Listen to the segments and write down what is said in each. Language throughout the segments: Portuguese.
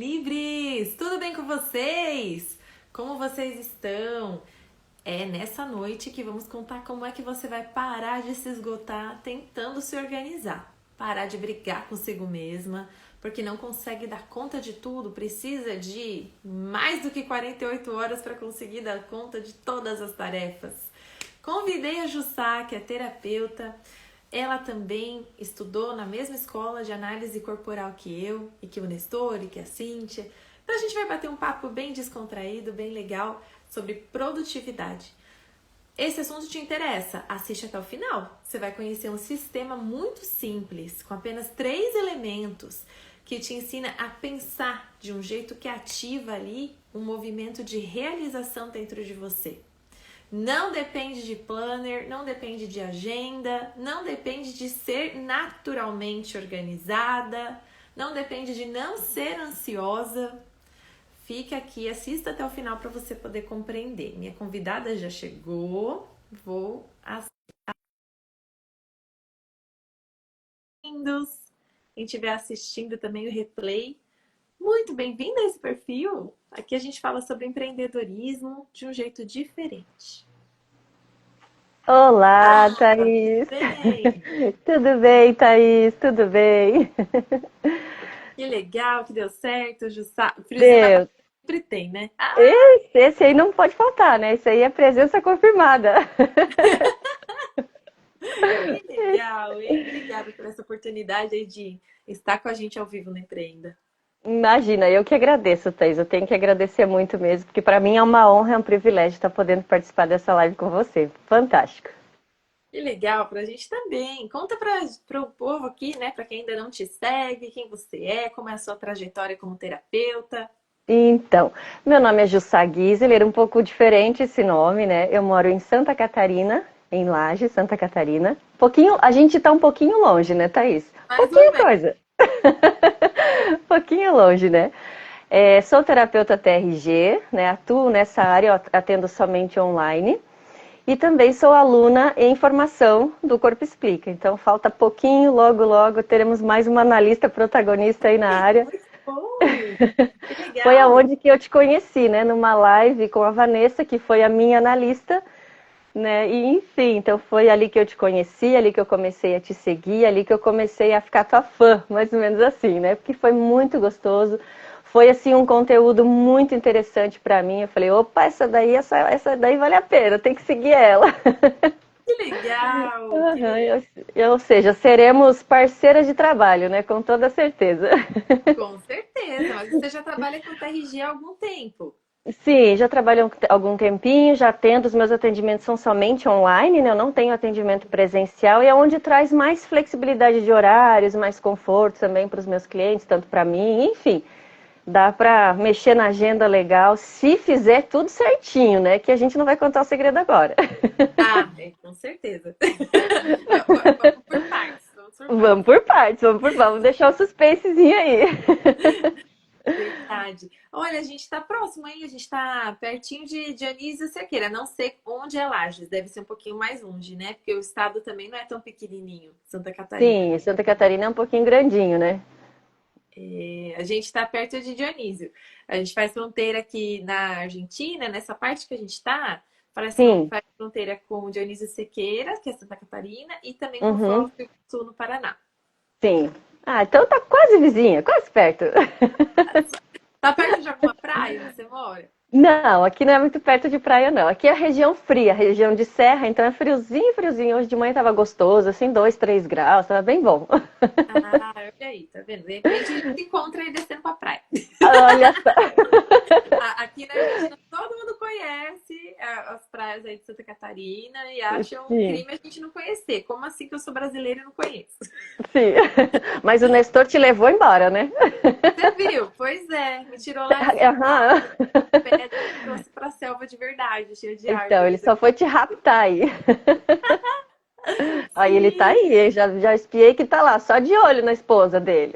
Livres! Tudo bem com vocês? Como vocês estão? É nessa noite que vamos contar como é que você vai parar de se esgotar tentando se organizar. Parar de brigar consigo mesma, porque não consegue dar conta de tudo, precisa de mais do que 48 horas para conseguir dar conta de todas as tarefas. Convidei a Jussá, que é terapeuta. Ela também estudou na mesma escola de análise corporal que eu, e que o Nestor, e que a Cíntia. Então a gente vai bater um papo bem descontraído, bem legal, sobre produtividade. Esse assunto te interessa? Assiste até o final. Você vai conhecer um sistema muito simples, com apenas 3 elementos, que te ensina a pensar de um jeito que ativa ali um movimento de realização dentro de você. Não depende de planner, não depende de agenda, não depende de ser naturalmente organizada, não depende de não ser ansiosa. Fica aqui, assista até o final para você poder compreender. Minha convidada já chegou, vou assistindo. Quem estiver assistindo também o replay, muito bem-vinda a esse perfil. Aqui a gente fala sobre empreendedorismo de um jeito diferente. Olá, Ah, Thaís. bem! Tudo bem, Thaís? Tudo bem? Que legal, que deu certo, Jussá. Friozinho na barriga Deus, sempre tem, né? Ah, esse aí não pode faltar, né? Esse aí é presença confirmada. que legal, hein? Obrigada por essa oportunidade aí de estar com a gente ao vivo no Empreenda. Imagina, eu que agradeço, Thaís. Eu tenho que agradecer muito mesmo, porque para mim é uma honra, é um privilégio estar podendo participar dessa live com você. Fantástico. Que legal, pra gente também. Conta para o povo aqui, né? Para quem ainda não te segue, quem você é, como é a sua trajetória como terapeuta. Então, meu nome é Jussá Gisler, um pouco diferente esse nome, né? Eu moro em Santa Catarina, em Lages, Santa Catarina. Pouquinho, a gente tá um pouquinho longe, né, Thaís? Mais ou Pouquinha menos. coisa. Um pouquinho longe, né? Sou terapeuta TRG, né? Atuo nessa área, eu atendo somente online. E também sou aluna em formação do Corpo Explica. Então falta pouquinho, logo, logo teremos mais uma analista protagonista aí na área. Muito bom! Que Foi legal! aonde que eu te conheci, né? Numa live com a Vanessa, que foi a minha analista, né? E enfim, então foi ali que eu te conheci, ali que eu comecei a te seguir, ali que eu comecei a ficar tua fã, mais ou menos assim, né? Porque foi muito gostoso. Foi assim um conteúdo muito interessante para mim. Eu falei, opa, essa daí vale a pena, tem que seguir ela. Que legal! Que Aham, legal! ou seja, seremos parceiras de trabalho, né? Com toda certeza. Com certeza, mas você já trabalha com TRG há algum tempo. Sim, já trabalho há algum tempinho, já atendo, os meus atendimentos são somente online, né? Eu não tenho atendimento presencial e é onde traz mais flexibilidade de horários, mais conforto também para os meus clientes, tanto para mim, enfim. Dá para mexer na agenda legal, se fizer tudo certinho, né? Que a gente não vai contar o segredo agora. Ah, com certeza. Vamos por partes, vamos por Vamos partes. por partes, vamos deixar o suspensezinho aí. Verdade. Olha, a gente está próximo, hein? A gente está pertinho de Dionísio Cerqueira. Não sei onde é Lages, deve ser um pouquinho mais longe, né? Porque o estado também não é tão pequenininho, Santa Catarina. Sim, Santa Catarina é um pouquinho grandinho, né? É, a gente está perto de Dionísio. A gente faz fronteira aqui na Argentina, nessa parte que a gente está, Sim. faz fronteira com Dionísio Sequeira, que é Santa Catarina, e também com Foz Uhum. do Iguaçu, no Paraná. Sim. Ah, então tá quase vizinha, quase perto. Tá perto de alguma praia onde você mora? Não, aqui não é muito perto de praia, não. Aqui é a região fria, região de serra, então é friozinho, friozinho. Hoje de manhã tava gostoso, assim, 2, 3 graus, tava bem bom. Ah, olha aí, tá vendo? De repente a gente se encontra aí descendo pra praia. Olha só. Aqui na Argentina todo mundo conhece as praias aí de Santa Catarina e acha um Sim, crime a gente não conhecer. Como assim que eu sou brasileira e não conheço? sim. Mas o Nestor te levou embora, né? Você viu? Pois é, me tirou lá de São Aham. Paulo, pedra, me trouxe pra selva de verdade, cheia de Então, ele árvores. só foi te raptar aí. Aí ele tá Sim, aí, já espiei que tá lá, só de olho na esposa dele.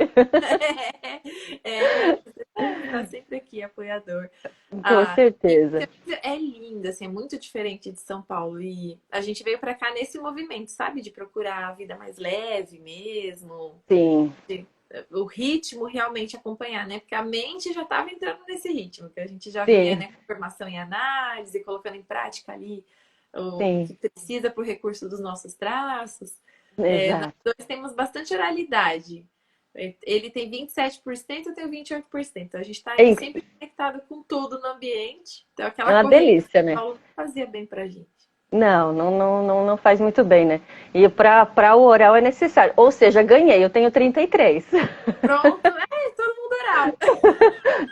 tá sempre aqui, apoiador. Com Ah, e certeza. é lindo, assim, é muito diferente de São Paulo. E a gente veio pra cá nesse movimento, sabe? De procurar a vida mais leve mesmo, Sim. o ritmo realmente acompanhar, né? Porque a mente já estava entrando nesse ritmo, que a gente já vinha, Sim, né, com formação em análise, colocando em prática ali o que sim, precisa por recurso dos nossos traços. Nós exato. dois temos bastante oralidade. Ele tem 27%, eu tenho 28%. Então, a gente está ali É sempre conectado com tudo no ambiente. Então, é aquela uma correria de delícia, São né? Paulo não fazia bem pra gente. Não faz muito bem, né? E para o oral é necessário. Ou seja, ganhei, eu tenho 33. Pronto, todo mundo oral.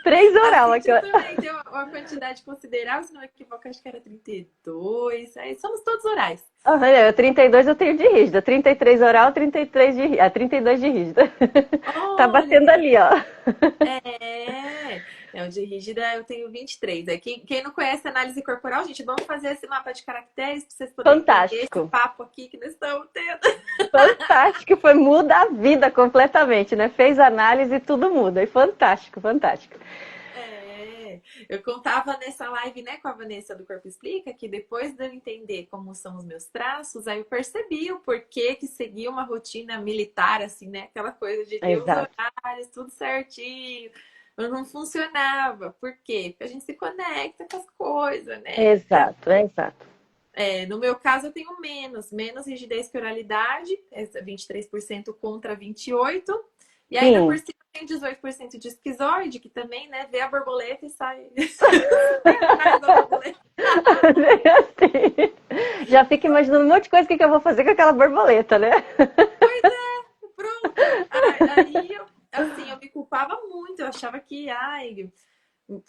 3 A oral aqui. Cíntia também tem uma quantidade considerável, se não me equivoco, acho que era 32. Aí somos todos orais. Eu 32 eu tenho de rígida, 33 oral, 33 32 de rígida. Tá Olha, batendo ali, ó. o de rígida eu tenho 23. Quem não conhece análise corporal, gente, vamos fazer esse mapa de caracteres para vocês poderem entender esse Fantástico. papo aqui que nós estamos tendo. Fantástico, foi muda a vida completamente, né? Fez análise e tudo muda. E fantástico, fantástico. Eu contava nessa live, né, com a Vanessa do Corpo Explica, que depois de eu entender como são os meus traços, aí eu percebi o porquê que seguia uma rotina militar, assim, né? Aquela coisa de ter os Exato. horários, tudo certinho. Mas não funcionava. Por quê? Porque a gente se conecta com as coisas, né? Então, Exato, é exato. no meu caso, eu tenho menos rigidez que oralidade, 23% contra 28%. E ainda por Sim. cima tem 18% de esquizoide, que também, né, vê a borboleta e sai, sai atrás da borboleta. Assim, já fica imaginando um monte de coisa que eu vou fazer com aquela borboleta, né? Pronto. Aí, assim, eu me culpava muito. Eu achava que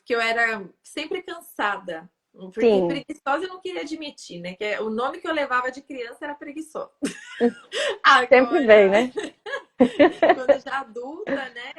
eu era sempre cansada. Porque Sim, preguiçosa eu não queria admitir, né? O nome que eu levava de criança era preguiçosa. sempre vem, Agora, né? quando já adulta, né?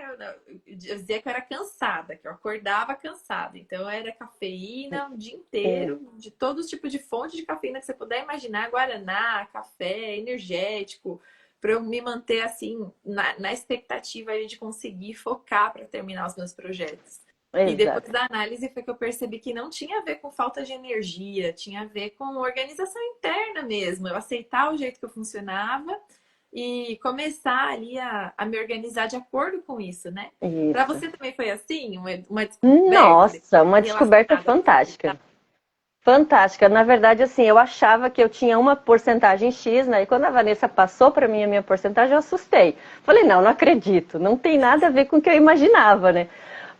Eu dizia que eu era cansada, que eu acordava cansada. Então era cafeína o dia Sim, inteiro, de todo tipo de fonte de cafeína que você puder imaginar, guaraná, café, energético, para eu me manter assim na expectativa aí de conseguir focar para terminar os meus projetos. E depois exato. da análise foi que eu percebi que não tinha a ver com falta de energia, tinha a ver com organização interna mesmo. Eu aceitar o jeito que eu funcionava e começar ali a me organizar de acordo com isso, né? Para Isso. você também foi assim, uma descoberta Nossa, uma descoberta relacionada com fantástica. Fantástica. Na verdade, assim, eu achava que eu tinha uma porcentagem X, né? E quando a Vanessa passou para mim a minha porcentagem, eu assustei. Falei, não acredito. Não tem nada a ver com o que eu imaginava, né?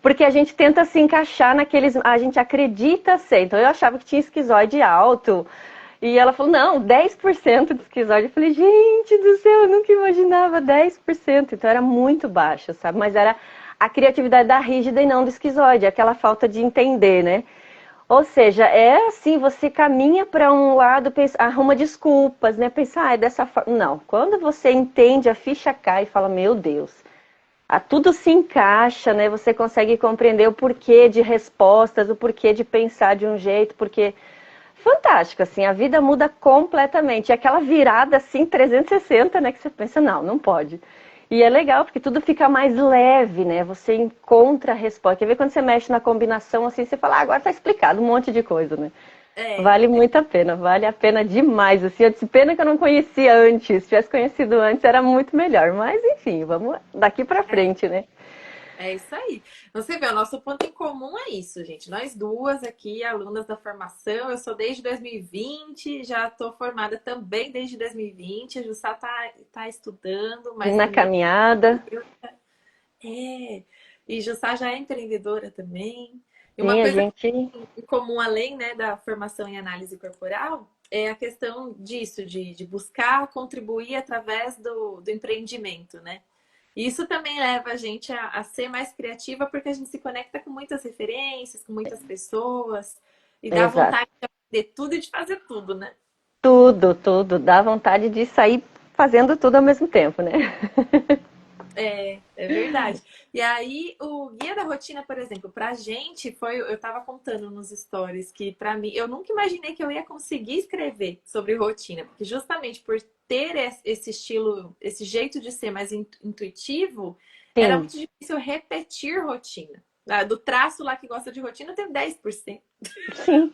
Porque a gente tenta se encaixar naqueles. A gente acredita ser. Então eu achava que tinha esquizoide alto. E ela falou, não, 10% de esquizoide. Eu falei, gente do céu, eu nunca imaginava 10%. Então era muito baixo, sabe? Mas era a criatividade da rígida e não do esquizoide, aquela falta de entender, né? Ou seja, é assim, você caminha para um lado, pensa, arruma desculpas, né? Pensar, é dessa forma. Não, quando você entende, a ficha cai e fala, meu Deus, tudo se encaixa, né? Você consegue compreender o porquê de respostas, o porquê de pensar de um jeito, porque fantástico, assim, a vida muda completamente. E aquela virada assim 360, né, que você pensa, não pode. E é legal porque tudo fica mais leve, né? Você encontra a resposta. Quer ver quando você mexe na combinação assim, você fala, agora tá explicado um monte de coisa, né? É, Vale muito a pena, vale a pena demais. Assim, eu disse, pena que eu não conhecia antes. Se tivesse conhecido antes, era muito melhor. Mas enfim, vamos daqui pra frente, né? é isso aí. Você vê, o nosso ponto em comum é isso, gente. Nós duas aqui, alunas da formação, eu sou desde 2020, já estou formada também desde 2020. A Jussá tá estudando, mas Na também caminhada, é. E Jussá já é empreendedora também. E uma sim, a coisa gente. em comum, além, né, da formação em análise corporal, é a questão disso, de buscar contribuir através do empreendimento, né? E isso também leva a gente a ser mais criativa, porque a gente se conecta com muitas referências, com muitas pessoas, e dá Exato. vontade de aprender tudo e de fazer tudo, né? Tudo, tudo. Dá vontade de sair fazendo tudo ao mesmo tempo, né? É verdade. E aí, o guia da rotina, por exemplo, pra gente foi, eu tava contando nos stories que pra mim, eu nunca imaginei que eu ia conseguir escrever sobre rotina, porque justamente por ter esse estilo, esse jeito de ser mais intuitivo, era Sim, muito difícil eu repetir rotina. Do traço lá que gosta de rotina, eu tenho 10%. sim,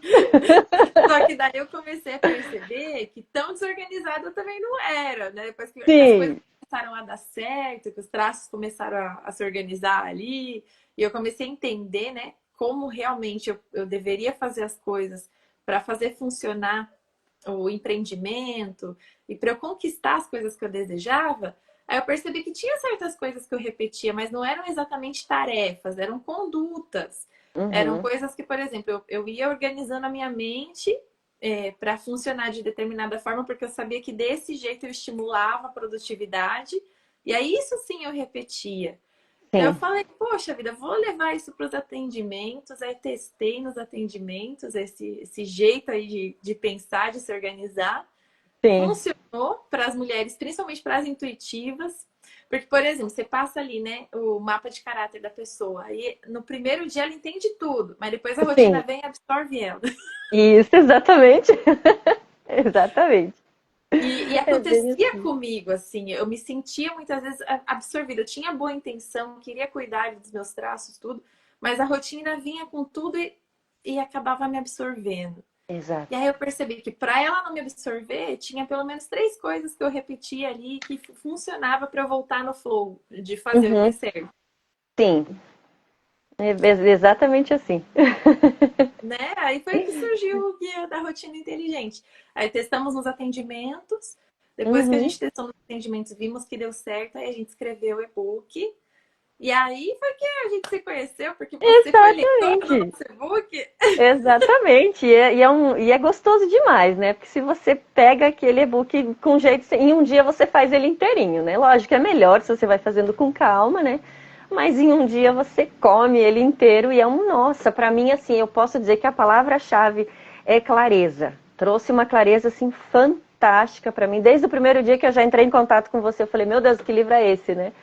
Só que daí eu comecei a perceber que tão desorganizada eu também não era, né? Depois que as coisas sim, começaram a dar certo, que os traços começaram a se organizar ali, e eu comecei a entender, né, como realmente eu deveria fazer as coisas para fazer funcionar o empreendimento e para eu conquistar as coisas que eu desejava, aí eu percebi que tinha certas coisas que eu repetia, mas não eram exatamente tarefas, eram condutas. Eram Uhum. coisas que, por exemplo, eu ia organizando a minha mente para funcionar de determinada forma, porque eu sabia que desse jeito eu estimulava a produtividade, e aí isso sim eu repetia. Eu Sim, falei, poxa vida, vou levar isso para os atendimentos. Aí testei nos atendimentos esse jeito aí de pensar, de se organizar. sim, Funcionou para as mulheres, principalmente para as intuitivas. Porque, por exemplo, você passa ali, né, o mapa de caráter da pessoa. Aí no primeiro dia ela entende tudo, mas depois a rotina sim. vem e absorve ela. Isso, exatamente. Exatamente. E É bem acontecia assim. comigo, assim, eu me sentia muitas vezes absorvida. Eu tinha boa intenção, queria cuidar dos meus traços, tudo, mas a rotina vinha com tudo e acabava me absorvendo. E Exato. aí eu percebi que para ela não me absorver, tinha pelo menos três coisas que eu repetia ali que funcionava para eu voltar no flow de fazer o que é Uhum. certo, Sim, exatamente assim. né? Aí foi que surgiu o guia da rotina inteligente. Aí testamos nos atendimentos. Depois que a Uhum. gente testou nos atendimentos, vimos que deu certo, aí a gente escreveu o e-book. E aí foi que a gente se conheceu, porque você foi leitora do Exatamente. nosso e-book. Exatamente. E é gostoso demais, né? Porque se você pega aquele e-book com jeito, em um dia você faz ele inteirinho, né? Lógico que é melhor se você vai fazendo com calma, né? Mas em um dia você come ele inteiro e é um, nossa, para mim assim, eu posso dizer que a palavra-chave é clareza. Trouxe uma clareza assim fantástica para mim. Desde o primeiro dia que eu já entrei em contato com você, eu falei, meu Deus, que livro é esse, né?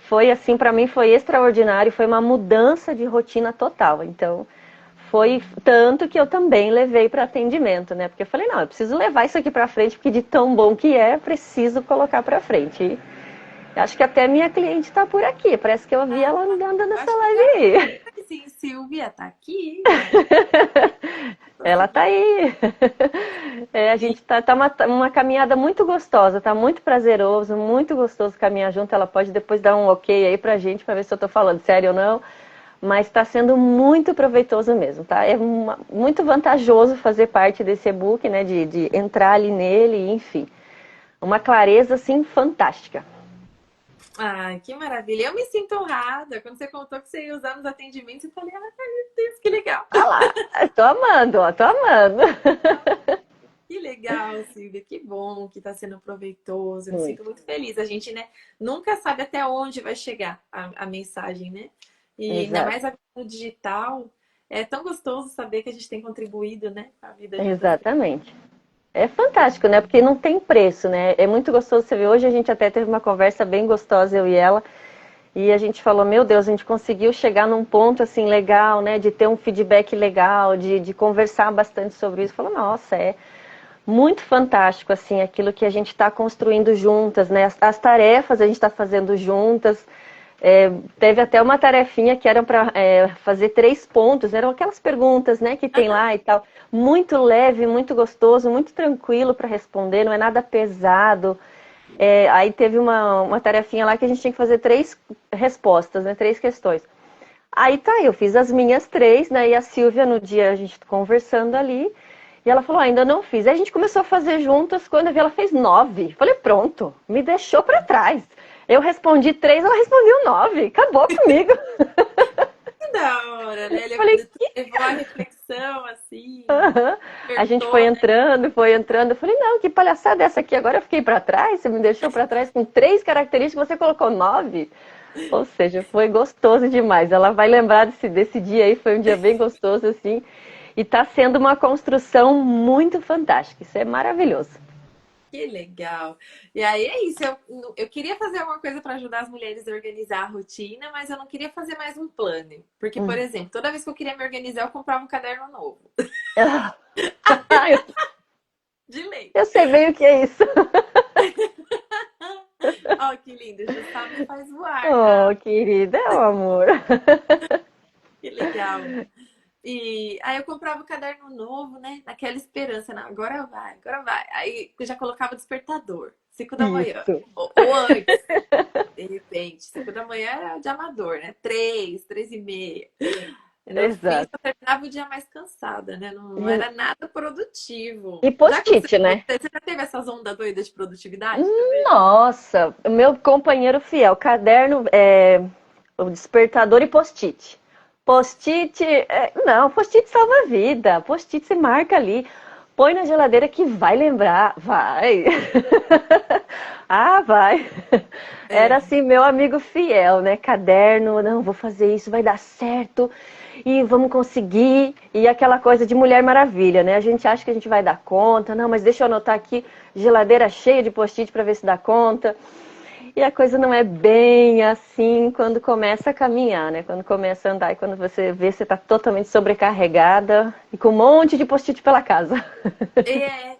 Foi assim, para mim foi extraordinário, foi uma mudança de rotina total. Então, foi tanto que eu também levei para atendimento, né? Porque eu falei, não, eu preciso levar isso aqui para frente, porque de tão bom que é, preciso colocar para frente. E acho que até minha cliente está por aqui, parece que eu vi Ah, ela andando eu nessa acho que live já aí. foi, sim. Silvia tá aqui, ué. Tô Ela tá seguindo. aí. É, a gente tá uma caminhada muito gostosa, tá muito prazeroso, muito gostoso caminhar junto. Ela pode depois dar um ok aí pra gente, pra ver se eu tô falando sério ou não. Mas está sendo muito proveitoso mesmo, tá? É muito vantajoso fazer parte desse e-book, né? De entrar ali nele, enfim. Uma clareza, assim, fantástica. Ai, que maravilha. Eu me sinto honrada. Quando você contou que você ia usar nos atendimentos, eu falei, ah, meu Deus, que legal. Ah lá, tô amando, ó, tô amando. Que legal, Silvia. Que bom que está sendo proveitoso. Eu me sinto Muito. muito feliz. A gente, né, nunca sabe até onde vai chegar a mensagem, né? E ainda Exato. mais agora no digital. É tão gostoso saber que a gente tem contribuído, né, com a vida de outras pessoas. Exatamente. É fantástico, né? Porque não tem preço, né? É muito gostoso você ver. Hoje a gente até teve uma conversa bem gostosa, eu e ela. E a gente falou, meu Deus, a gente conseguiu chegar num ponto assim legal, né? De ter um feedback legal, de conversar bastante sobre isso. Falou, nossa, é muito fantástico assim aquilo que a gente está construindo juntas, né? As tarefas a gente está fazendo juntas. Teve até uma tarefinha que era para fazer 3 pontos, eram aquelas perguntas, né, que tem lá e tal, muito leve, muito gostoso, muito tranquilo para responder, não é nada pesado. Aí teve uma tarefinha lá que a gente tinha que fazer 3 respostas, né, 3 questões. Aí tá, eu fiz as minhas 3, né? E a Silvia, no dia, a gente conversando ali, e ela falou, ainda não fiz. Aí a gente começou a fazer juntas, quando eu vi, ela fez 9. Falei, pronto, me deixou pra trás. Eu respondi 3, ela respondeu 9. Acabou comigo. Que da hora, né? Falei, Ele levou a reflexão, assim, aham. A gente foi apertou, né? entrando, foi entrando. Eu falei, não, que palhaçada é essa aqui? Agora eu fiquei pra trás, você me deixou pra trás com 3 características, você colocou 9. Ou seja, foi gostoso demais. Ela vai lembrar desse dia aí, foi um dia bem gostoso, assim. E está sendo uma construção muito fantástica. Isso é maravilhoso. Que legal. E aí é isso. Eu queria fazer alguma coisa para ajudar as mulheres a organizar a rotina, mas eu não queria fazer mais um plano. Porque, por Hum. exemplo, toda vez que eu queria me organizar, eu comprava um caderno novo. Ah, eu, De lei. eu sei bem o que é isso. Ó, que lindo. Jussá me faz voar, Oh, Gabi. querida, é um amor. Que legal. E aí eu comprava o caderno novo, né? Naquela esperança, não, agora vai, agora vai. Aí eu já colocava o despertador. 5 da manhã. Isso. Ou antes, de repente. 5 da manhã era de amador, né? 3, 3h30. E no fim, Exato. eu terminava o dia mais cansada, né? Não era nada produtivo. E Já post-it, aconteceu com né? você? Você já teve essas ondas doidas de produtividade também? Nossa, o meu companheiro fiel, caderno, o despertador e post-it. Post-it, não, post-it salva a vida. Post-it se marca ali. Põe na geladeira que vai lembrar. Vai. Ah, vai. Era É. assim, meu amigo fiel, né? Caderno, não, vou fazer isso, vai dar certo e vamos conseguir. E aquela coisa de Mulher Maravilha, né? A gente acha que a gente vai dar conta, não, mas deixa eu anotar aqui, geladeira cheia de post-it para ver se dá conta. E a coisa não é bem assim quando começa a caminhar, né? Quando começa a andar e quando você vê, você está totalmente sobrecarregada e com um monte de post-it pela casa.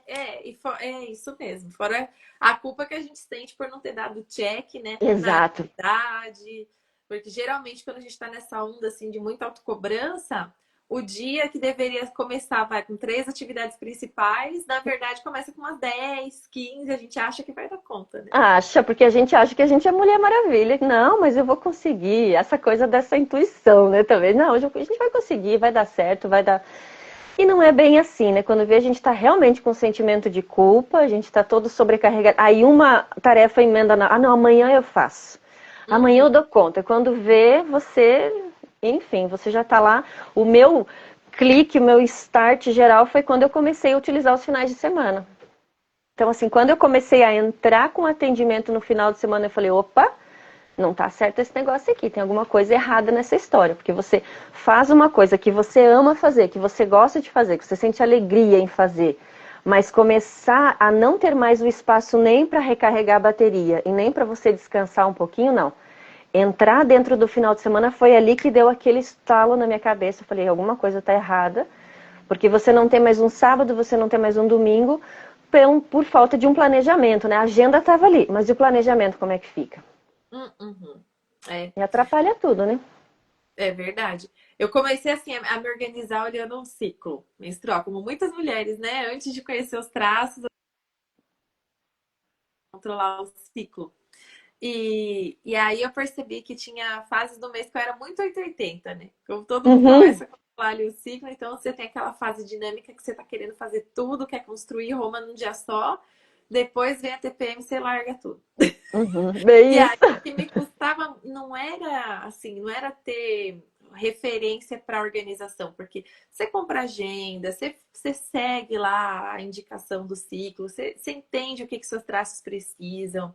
É isso mesmo. Fora a culpa que a gente sente por não ter dado check, né, na Exato. atividade. Porque geralmente, quando a gente está nessa onda assim, de muita autocobrança, o dia que deveria começar vai com 3 atividades principais, na verdade começa com umas 10, 15, a gente acha que vai dar conta, né? Acha, porque a gente acha que a gente é Mulher Maravilha. Não, mas eu vou conseguir. Essa coisa dessa intuição, né, também. Não, a gente vai conseguir, vai dar certo, vai dar. E não é bem assim, né? Quando vê, a gente está realmente com sentimento de culpa, a gente está todo sobrecarregado. Aí uma tarefa emenda na. Ah, não, amanhã eu faço. Amanhã eu Uhum. dou conta. Quando vê, você. Enfim, você já está lá. O meu clique, o meu start geral foi quando eu comecei a utilizar os finais de semana. Então, assim, quando eu comecei a entrar com atendimento no final de semana, eu falei: opa, não tá certo esse negócio aqui, tem alguma coisa errada nessa história, porque você faz uma coisa que você ama fazer, que você gosta de fazer, que você sente alegria em fazer, mas começar a não ter mais o espaço nem para recarregar a bateria e nem para você descansar um pouquinho, não. Entrar dentro do final de semana foi ali que deu aquele estalo na minha cabeça. Eu falei, alguma coisa tá errada, porque você não tem mais um sábado, você não tem mais um domingo, por falta de um planejamento, né? A agenda estava ali, mas e o planejamento como é que fica? Uhum. É. E atrapalha tudo, né? É verdade. Eu comecei assim a me organizar olhando um ciclo menstrual, como muitas mulheres, né? Antes de conhecer os traços, controlar o ciclo. E aí eu percebi que tinha fases do mês que eu era muito 880, né? Como todo mundo Uhum. começa a controlar ali o ciclo, então você tem aquela fase dinâmica que você tá querendo fazer tudo, quer construir Roma num dia só. Depois vem a TPM e você larga tudo. Uhum. E Bem isso. aí, o que me custava não era assim, não era ter referência para organização, porque você compra agenda, você segue lá a indicação do ciclo, você entende o que seus traços precisam.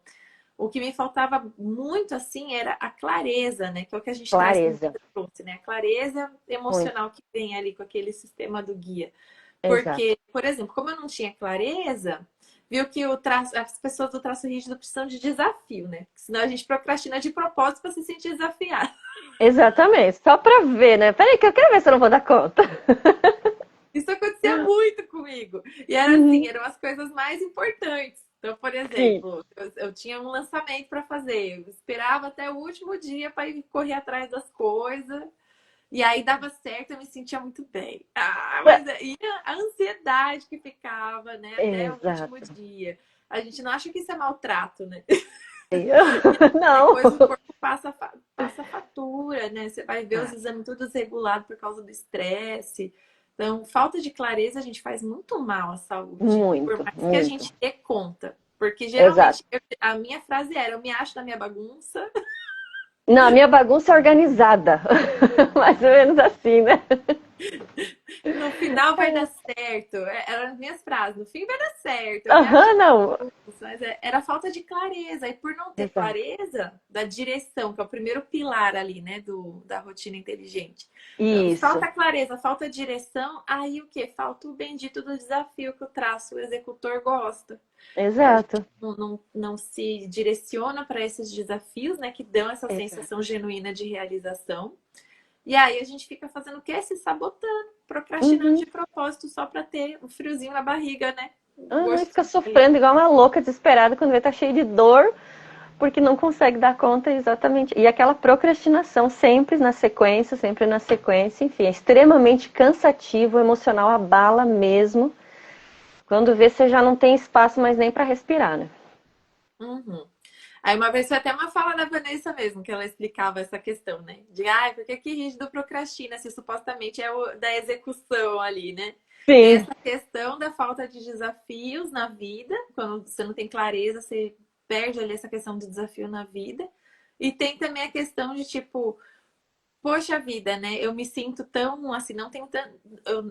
O que me faltava muito assim era a clareza, né? Que é o que a gente traz como Clareza. você trouxe, né? A clareza Muito. emocional que vem ali com aquele sistema do guia. Exato. Porque, por exemplo, como eu não tinha clareza, viu que as pessoas do traço rígido precisam de desafio, né? Senão a gente procrastina de propósito para se sentir desafiado. Exatamente. Só pra ver, né? Peraí que eu quero ver se eu não vou dar conta. Isso acontecia muito comigo. E era assim, Uhum. eram as coisas mais importantes. Então, por Sim. exemplo, eu tinha um lançamento para fazer, eu esperava até o último dia para ir correr atrás das coisas. E aí dava certo, eu me sentia muito bem. Ah, mas e a ansiedade que ficava, né, até o último Exato. dia. A gente não acha que isso é maltrato, né? Não. Depois o corpo passa fatura, né? Você vai ver os exames todos regulados por causa do estresse. Então, falta de clareza a gente faz muito mal à saúde, por Muito, mais que a muito. gente dê conta. Porque Exato. geralmente a minha frase era: eu me acho na minha bagunça. Não, a minha bagunça é organizada. Mais ou menos assim, né? No final vai dar certo. Eram as minhas frases. No fim vai dar certo. Eu me acho Aham, não. mas era falta de clareza. E por não ter Exato. clareza da direção, que é o primeiro pilar ali, né, da rotina inteligente. Isso. Falta clareza, falta direção, aí o que? Falta o bendito do desafio que o traço, o executor gosta. A gente Exato. não se direciona para esses desafios, né, que dão essa Exato. sensação genuína de realização. E aí a gente fica fazendo o quê? Se sabotando, procrastinando Uhum. de propósito só para ter o friozinho na barriga, né? O Uhum. E gosto fica sofrendo igual uma louca, desesperada, quando vê tá cheio de dor, porque não consegue dar conta exatamente. E aquela procrastinação sempre na sequência, enfim, é extremamente cansativo, o emocional abala mesmo. Quando vê, você já não tem espaço mais nem para respirar, né? Uhum. Aí uma vez foi até uma fala da Vanessa mesmo, que ela explicava essa questão, né? De, ai, por que que rígido procrastina se supostamente é o da execução ali, né? Tem Sim, essa questão da falta de desafios na vida, quando você não tem clareza, você perde ali essa questão do desafio na vida. E tem também a questão de tipo, poxa vida, né? Eu me sinto tão assim, não tenho tão,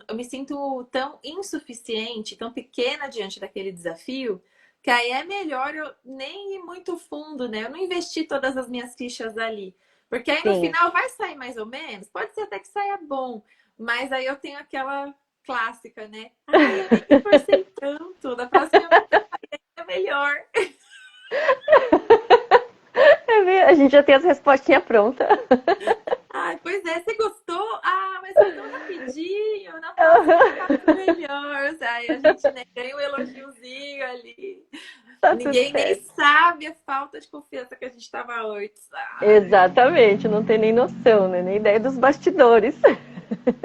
eu me sinto tão insuficiente, tão pequena diante daquele desafio, que aí é melhor eu nem ir muito fundo, né? Eu não investir todas as minhas fichas ali. Porque aí no sim. final vai sair mais ou menos, pode ser até que saia bom, mas aí eu tenho aquela clássica, né? Ai, eu nem me forcei tanto, da próxima vez é melhor. A gente já tem as respostinhas prontas. Ai, pois é, você gostou? Ah, mas foi tão rapidinho. Na próxima eu faço melhor. Aí a gente, né, ganha um elogiozinho ali. Tá tudo Ninguém nem certo. sabe a falta de confiança que a gente estava antes. Ai. Exatamente, não tem nem noção, né? Nem ideia dos bastidores.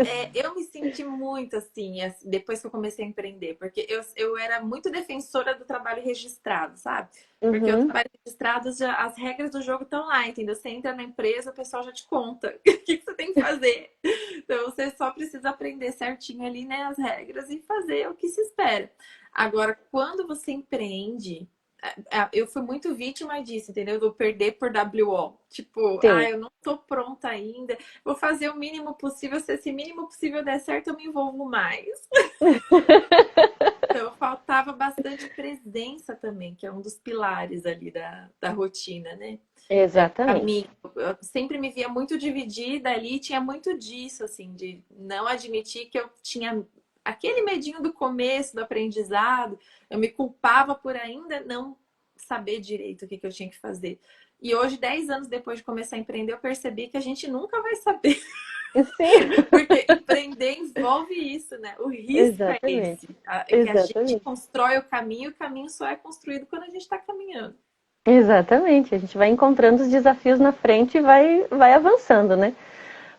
É, eu me senti muito assim, depois que eu comecei a empreender, porque eu era muito defensora do trabalho registrado, sabe? Porque o Uhum. trabalho registrado, as regras do jogo estão lá, entendeu? Você entra na empresa, o pessoal já te conta o que você tem que fazer. Então você só precisa aprender certinho ali, né, as regras e fazer o que se espera. Agora, quando você empreende, eu fui muito vítima disso, entendeu? Do perder por WO. Tipo, Sim, eu não tô pronta ainda. Vou fazer o mínimo possível. Se esse mínimo possível der certo, eu me envolvo mais. Então, faltava bastante presença também, que é um dos pilares ali da rotina, né? Para exatamente. mim, eu sempre me via muito dividida ali, tinha muito disso, assim, de não admitir que eu tinha aquele medinho do começo, do aprendizado, eu me culpava por ainda não saber direito o que eu tinha que fazer. E hoje, 10 anos depois de começar a empreender, eu percebi que a gente nunca vai saber, Sim, porque empreender envolve isso, né? O risco é exatamente. esse, é que a gente Exatamente. constrói o caminho só é construído quando a gente está caminhando. Exatamente. A gente vai encontrando os desafios na frente e vai avançando, né?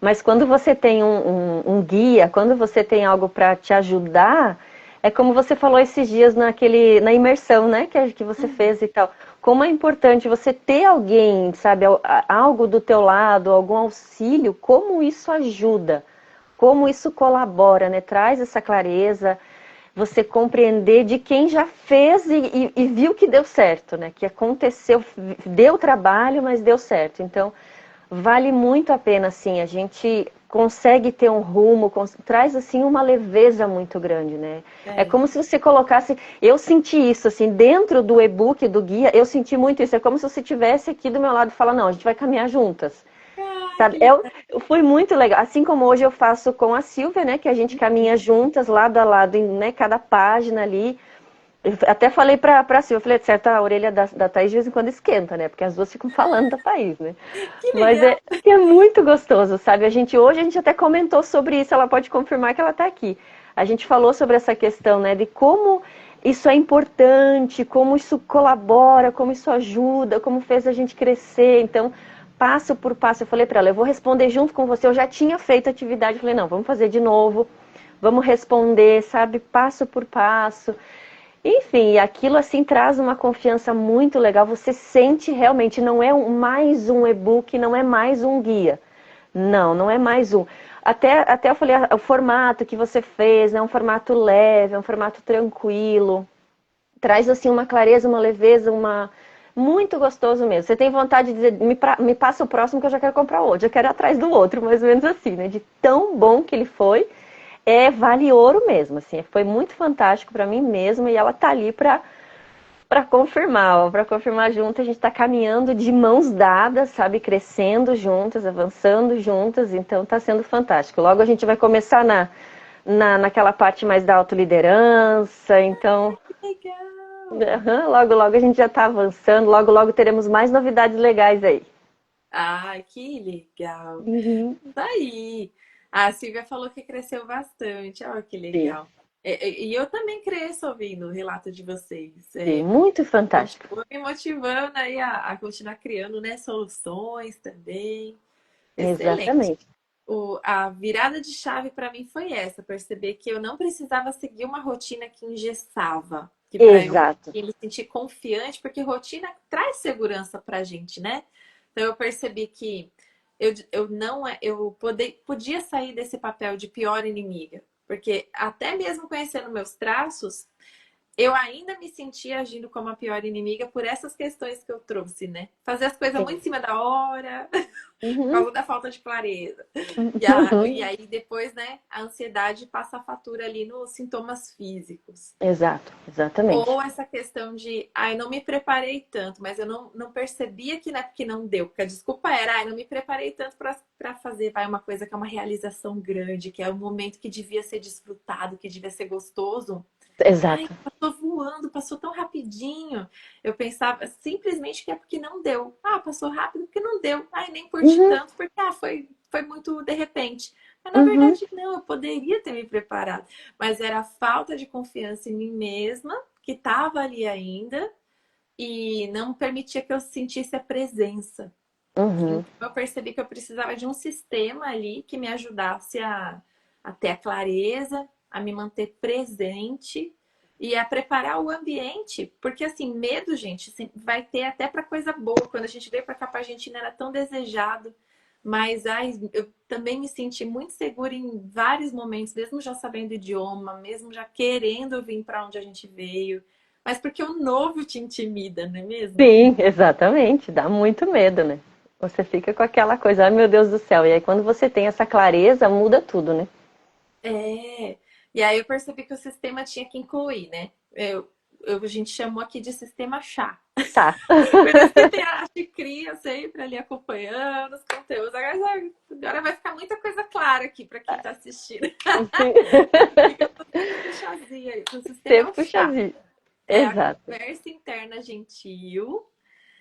Mas quando você tem um guia, quando você tem algo para te ajudar, é como você falou esses dias na imersão, né, que você Uhum. fez e tal. Como é importante você ter alguém, sabe, algo do teu lado, algum auxílio, como isso ajuda, como isso colabora, né? Traz essa clareza, você compreender de quem já fez e viu que deu certo, né? Que aconteceu, deu trabalho, mas deu certo. Então, vale muito a pena, assim, a gente consegue ter um rumo, traz, assim, uma leveza muito grande, né? É É. como se você colocasse, eu senti isso, assim, dentro do e-book, do guia, eu senti muito isso, é como se você estivesse aqui do meu lado e falar, não, a gente vai caminhar juntas, Ai, sabe? que legal. Foi muito legal, assim como hoje eu faço com a Silvia, né, que a gente caminha juntas, lado a lado, em, né, cada página ali. Eu até falei pra Silvia, eu falei, de certa a orelha da Thaís de vez em quando esquenta, né? Porque as duas ficam falando da Thaís, né? Que Mas legal. é muito gostoso, sabe? Hoje a gente até comentou sobre isso, ela pode confirmar que ela está aqui. A gente falou sobre essa questão, né, de como isso é importante, como isso colabora, como isso ajuda, como fez a gente crescer. Então, passo por passo, eu falei para ela, eu vou responder junto com você. Eu já tinha feito a atividade, eu falei, não, vamos fazer de novo, vamos responder, sabe, passo por passo. Enfim, aquilo assim traz uma confiança muito legal. Você sente realmente, não é mais um e-book, não é mais um guia. Não, não é mais um. Até eu falei, o formato que você fez, né, é um formato leve, é um formato tranquilo. Traz assim uma clareza, uma leveza, uma muito gostoso mesmo. Você tem vontade de dizer, me passa o próximo que eu já quero comprar outro, já quero ir atrás do outro, mais ou menos assim, né? De tão bom que ele foi, vale ouro mesmo, assim. Foi muito fantástico para mim mesma e ela tá ali para confirmar, para confirmar junto, a gente está caminhando de mãos dadas, sabe, crescendo juntas, avançando juntas, então está sendo fantástico. Logo a gente vai começar naquela parte mais da autoliderança, então Que legal. logo logo a gente já está avançando, logo logo teremos mais novidades legais aí. Ai, que legal. Uhum. Tá aí. A Silvia falou que cresceu bastante. Olha que Sim, legal. E eu também cresço ouvindo o relato de vocês. sim, muito fantástico. Continua me motivando aí a continuar criando, né, soluções também. Excelente. Exatamente. A virada de chave para mim foi essa, perceber que eu não precisava seguir uma rotina que engessava. que para eu Exato. me sentir confiante, porque rotina traz segurança pra gente, né? Então eu percebi que eu não podia sair desse papel de pior inimiga, porque até mesmo conhecendo meus traços, eu ainda me sentia agindo como a pior inimiga por essas questões que eu trouxe, né? Fazer as coisas muito Sim. em cima da hora, por Uhum. causa da falta de clareza. E Uhum. aí depois, né, a ansiedade passa a fatura ali nos sintomas físicos. Exato, exatamente. Ou essa questão de, ai, não me preparei tanto, mas eu não percebia que não é porque não deu, porque a desculpa era, ai, não me preparei tanto para fazer, vai, uma coisa que é uma realização grande, que é um momento que devia ser desfrutado, que devia ser gostoso. Ai, Exato. passou voando, passou tão rapidinho. Eu pensava simplesmente que é porque não deu. Ah, passou rápido porque não deu. Ai, nem curti Uhum. tanto porque foi muito de repente. Mas na Uhum. verdade, não, eu poderia ter me preparado. Mas era a falta de confiança em mim mesma que estava ali ainda e não permitia que eu sentisse a presença. Uhum. Então, eu percebi que eu precisava de um sistema ali que me ajudasse a ter a clareza, a me manter presente e a preparar o ambiente. Porque, assim, medo, gente, assim, vai ter até para coisa boa. Quando a gente veio para cá, para a Argentina, era tão desejado. Mas ai, eu também me senti muito segura em vários momentos, mesmo já sabendo o idioma, mesmo já querendo vir para onde a gente veio. Mas porque o novo te intimida, não é mesmo? Sim, exatamente. Dá muito medo, né? Você fica com aquela coisa, ai meu Deus do céu. E aí quando você tem essa clareza, muda tudo, né? É. E aí eu percebi que o sistema tinha que incluir, né? A gente chamou aqui de sistema chá. Tá. Por isso que tem a cria sempre ali acompanhando os conteúdos. Agora vai ficar muita coisa clara aqui para quem está assistindo. Sim. Fica tudo com chazinho aí. O sistema é Sempre o chá. puxadinho. É a Exato. conversa interna gentil,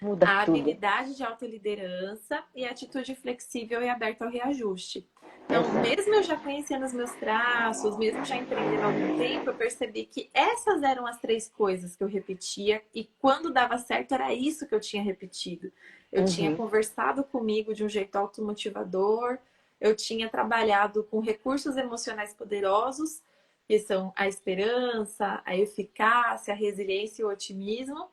Muda a tudo. habilidade de autoliderança e a atitude flexível e aberta ao reajuste. Então, Exato. mesmo eu já conhecendo os meus traços, mesmo já empreendendo há algum tempo, eu percebi que essas eram as três coisas que eu repetia e quando dava certo era isso que eu tinha repetido. Eu tinha Uhum. conversado comigo de um jeito automotivador, eu tinha trabalhado com recursos emocionais poderosos, que são a esperança, a eficácia, a resiliência e o otimismo.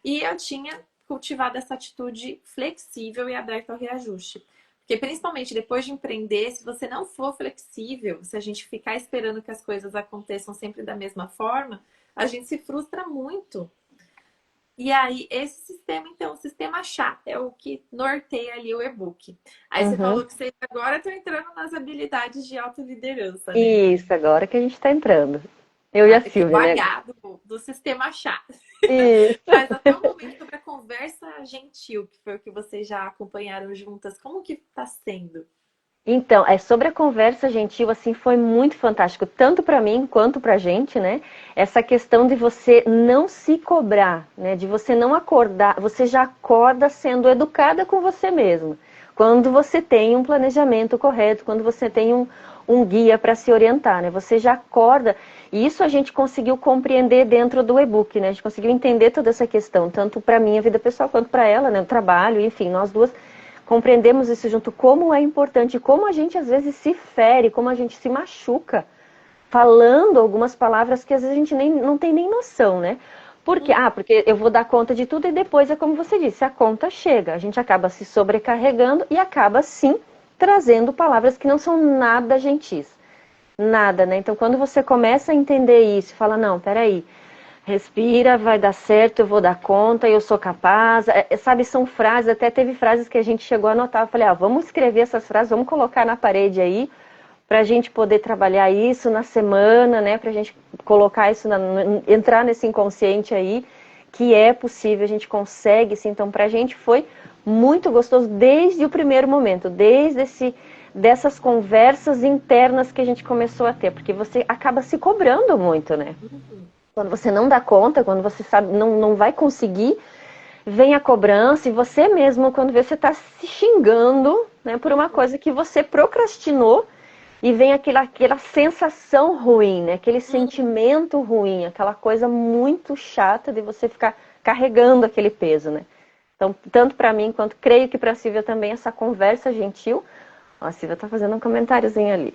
E eu tinha cultivado essa atitude flexível e aberta ao reajuste. Porque principalmente depois de empreender, se você não for flexível, se a gente ficar esperando que as coisas aconteçam sempre da mesma forma, a gente se frustra muito. E aí, esse sistema, então, o sistema chá é o que norteia ali o e-book. Aí você Uhum. falou que você agora está entrando nas habilidades de autoliderança, né? Isso, agora que a gente tá entrando. Eu e a Que é o Silvia, né? H do sistema chá. Isso. Mas até o momento sobre a conversa gentil, que foi o que vocês já acompanharam juntas, como que tá sendo? Então, sobre a conversa gentil, assim, foi muito fantástico, tanto para mim quanto pra gente, né? Essa questão de você não se cobrar, né? De você não acordar, você já acorda sendo educada com você mesma. Quando você tem um planejamento correto, quando você tem um guia para se orientar, né? Você já acorda, e isso a gente conseguiu compreender dentro do e-book, né? A gente conseguiu entender toda essa questão, tanto para minha vida pessoal quanto para ela, né? O trabalho, enfim, nós duas compreendemos isso junto, como é importante, como a gente às vezes se fere, como a gente se machuca, falando algumas palavras que às vezes a gente nem, não tem nem noção, né? Por quê? Ah, porque eu vou dar conta de tudo e depois é como você disse, a conta chega. A gente acaba se sobrecarregando e acaba sim trazendo palavras que não são nada gentis. Nada, né? Então quando você começa a entender isso, fala, não, peraí, respira, vai dar certo, eu vou dar conta, eu sou capaz. Sabe, são frases, até teve frases que a gente chegou a anotar. Eu falei, vamos escrever essas frases, vamos colocar na parede aí, para a gente poder trabalhar isso na semana, né? Para a gente colocar isso, entrar nesse inconsciente aí, que é possível, a gente consegue, sim. Então, para a gente foi muito gostoso desde o primeiro momento, dessas conversas internas que a gente começou a ter, porque você acaba se cobrando muito, né? Uhum. Quando você não dá conta, quando você sabe não vai conseguir, vem a cobrança e você mesmo, quando vê, você está se xingando, né, por uma coisa que você procrastinou e vem aquela sensação ruim, né, aquele sentimento ruim, aquela coisa muito chata de você ficar carregando aquele peso, né. Então, tanto para mim quanto creio que para a Silvia também, essa conversa gentil. Ó, a Silvia está fazendo um comentáriozinho ali.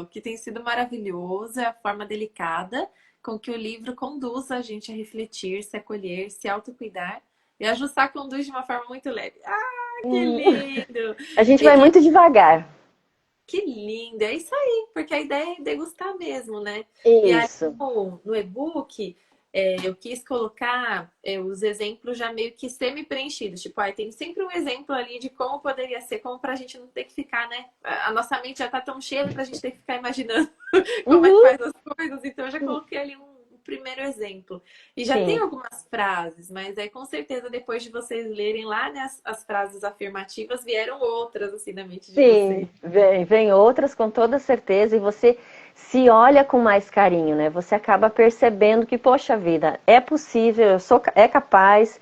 O que tem sido maravilhoso é a forma delicada com que o livro conduza a gente a refletir, se acolher, se autocuidar e ajustar a conduta de uma forma muito leve. Ah, que lindo! A gente vai E muito devagar. que lindo! É isso aí, porque a ideia é degustar mesmo, né? E aí Isso. no e-book eu quis colocar os exemplos já meio que semi-preenchidos. Tipo, tem sempre um exemplo ali de como poderia ser, como pra gente não ter que ficar, né? A nossa mente já tá tão cheia pra gente ter que ficar imaginando como é que Uhum. faz as coisas. Então, eu já coloquei ali um primeiro exemplo. E já tem Sim. algumas frases, mas aí com certeza depois de vocês lerem lá, né, as frases afirmativas, vieram outras, assim, na mente de vocês. Sim, vem outras com toda certeza e você se olha com mais carinho, né? Você acaba percebendo que, poxa vida, é possível, é capaz,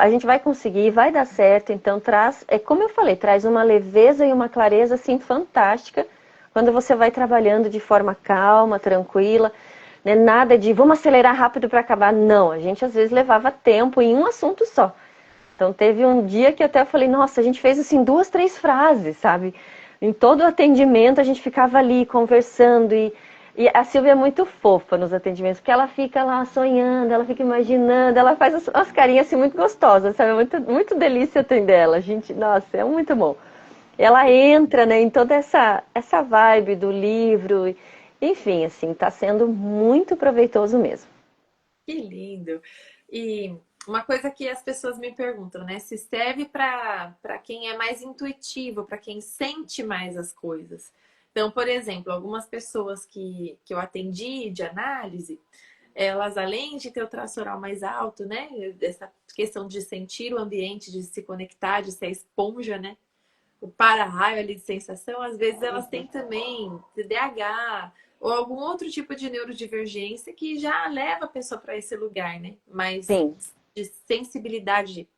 a gente vai conseguir, vai dar certo. Então traz, é como eu falei, traz uma leveza e uma clareza assim fantástica quando você vai trabalhando de forma calma, tranquila, né? Nada de vamos acelerar rápido para acabar. Não, a gente às vezes levava tempo em um assunto só. Então teve um dia que até eu falei, nossa, a gente fez assim 2, 3 frases, sabe? Em todo o atendimento a gente ficava ali conversando e a Silvia é muito fofa nos atendimentos, porque ela fica lá sonhando, ela fica imaginando, ela faz umas carinhas assim muito gostosas, sabe? É muito, muito delícia atender ela, gente, nossa, é muito bom. Ela entra, né, em toda essa vibe do livro, enfim, assim, tá sendo muito proveitoso mesmo. Que lindo! E uma coisa que as pessoas me perguntam, né? Se serve para quem é mais intuitivo, para quem sente mais as coisas. Então, por exemplo, algumas pessoas que eu atendi de análise, elas, além de ter o traço oral mais alto, né? Essa questão de sentir o ambiente, de se conectar, de ser a esponja, né? O para-raio ali de sensação, às vezes elas têm também TDAH ou algum outro tipo de neurodivergência que já leva a pessoa para esse lugar, né? Mais Sim, de sensibilidade.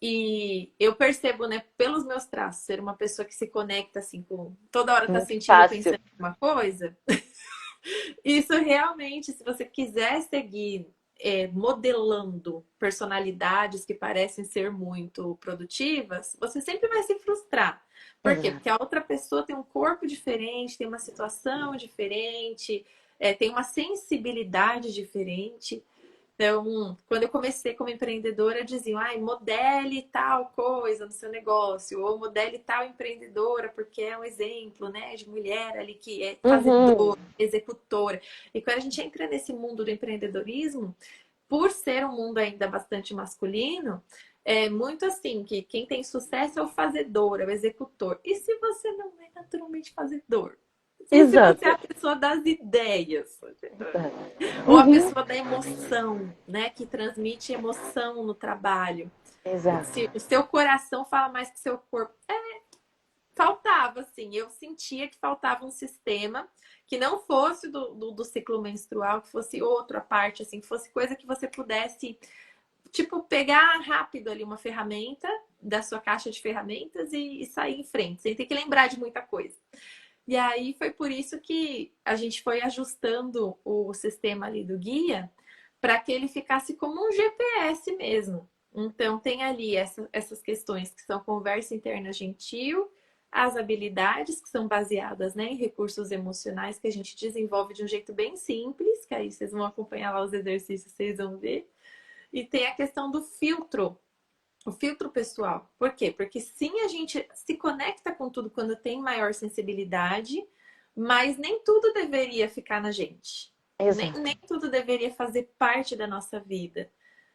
E eu percebo, né, pelos meus traços, ser uma pessoa que se conecta assim com toda hora tá muito sentindo, fácil. pensando em uma coisa. Isso realmente, se você quiser seguir modelando personalidades que parecem ser muito produtivas, você sempre vai se frustrar. Por quê? Porque Exato. a outra pessoa tem um corpo diferente, tem uma situação diferente, tem uma sensibilidade diferente. Então, quando eu comecei como empreendedora, diziam, ai, modele tal coisa no seu negócio, ou modele tal empreendedora, porque é um exemplo, né, de mulher ali que é Uhum. fazedora, executora. E quando a gente entra nesse mundo do empreendedorismo, por ser um mundo ainda bastante masculino, é muito assim, que quem tem sucesso é o fazedor, é o executor. E se você não é naturalmente fazedor? E se você é Exato. a pessoa das ideias? Exato. Ou a Uhum. pessoa da emoção, né? Que transmite emoção no trabalho. Exato. Se o seu coração fala mais que seu corpo. Faltava, assim. Eu sentia que faltava um sistema que não fosse do ciclo menstrual, que fosse outra parte, assim, que fosse coisa que você pudesse, tipo, pegar rápido ali uma ferramenta da sua caixa de ferramentas e sair em frente, sem ter que lembrar de muita coisa. E aí foi por isso que a gente foi ajustando o sistema ali do guia para que ele ficasse como um GPS mesmo. Então tem ali essas questões que são conversa interna gentil, as habilidades que são baseadas, né, em recursos emocionais que a gente desenvolve de um jeito bem simples, que aí vocês vão acompanhar lá os exercícios, vocês vão ver. E tem a questão do filtro, o filtro pessoal. Por quê? Porque sim, a gente se conecta com tudo quando tem maior sensibilidade, mas nem tudo deveria ficar na gente. Nem Exato. tudo deveria fazer parte da nossa vida.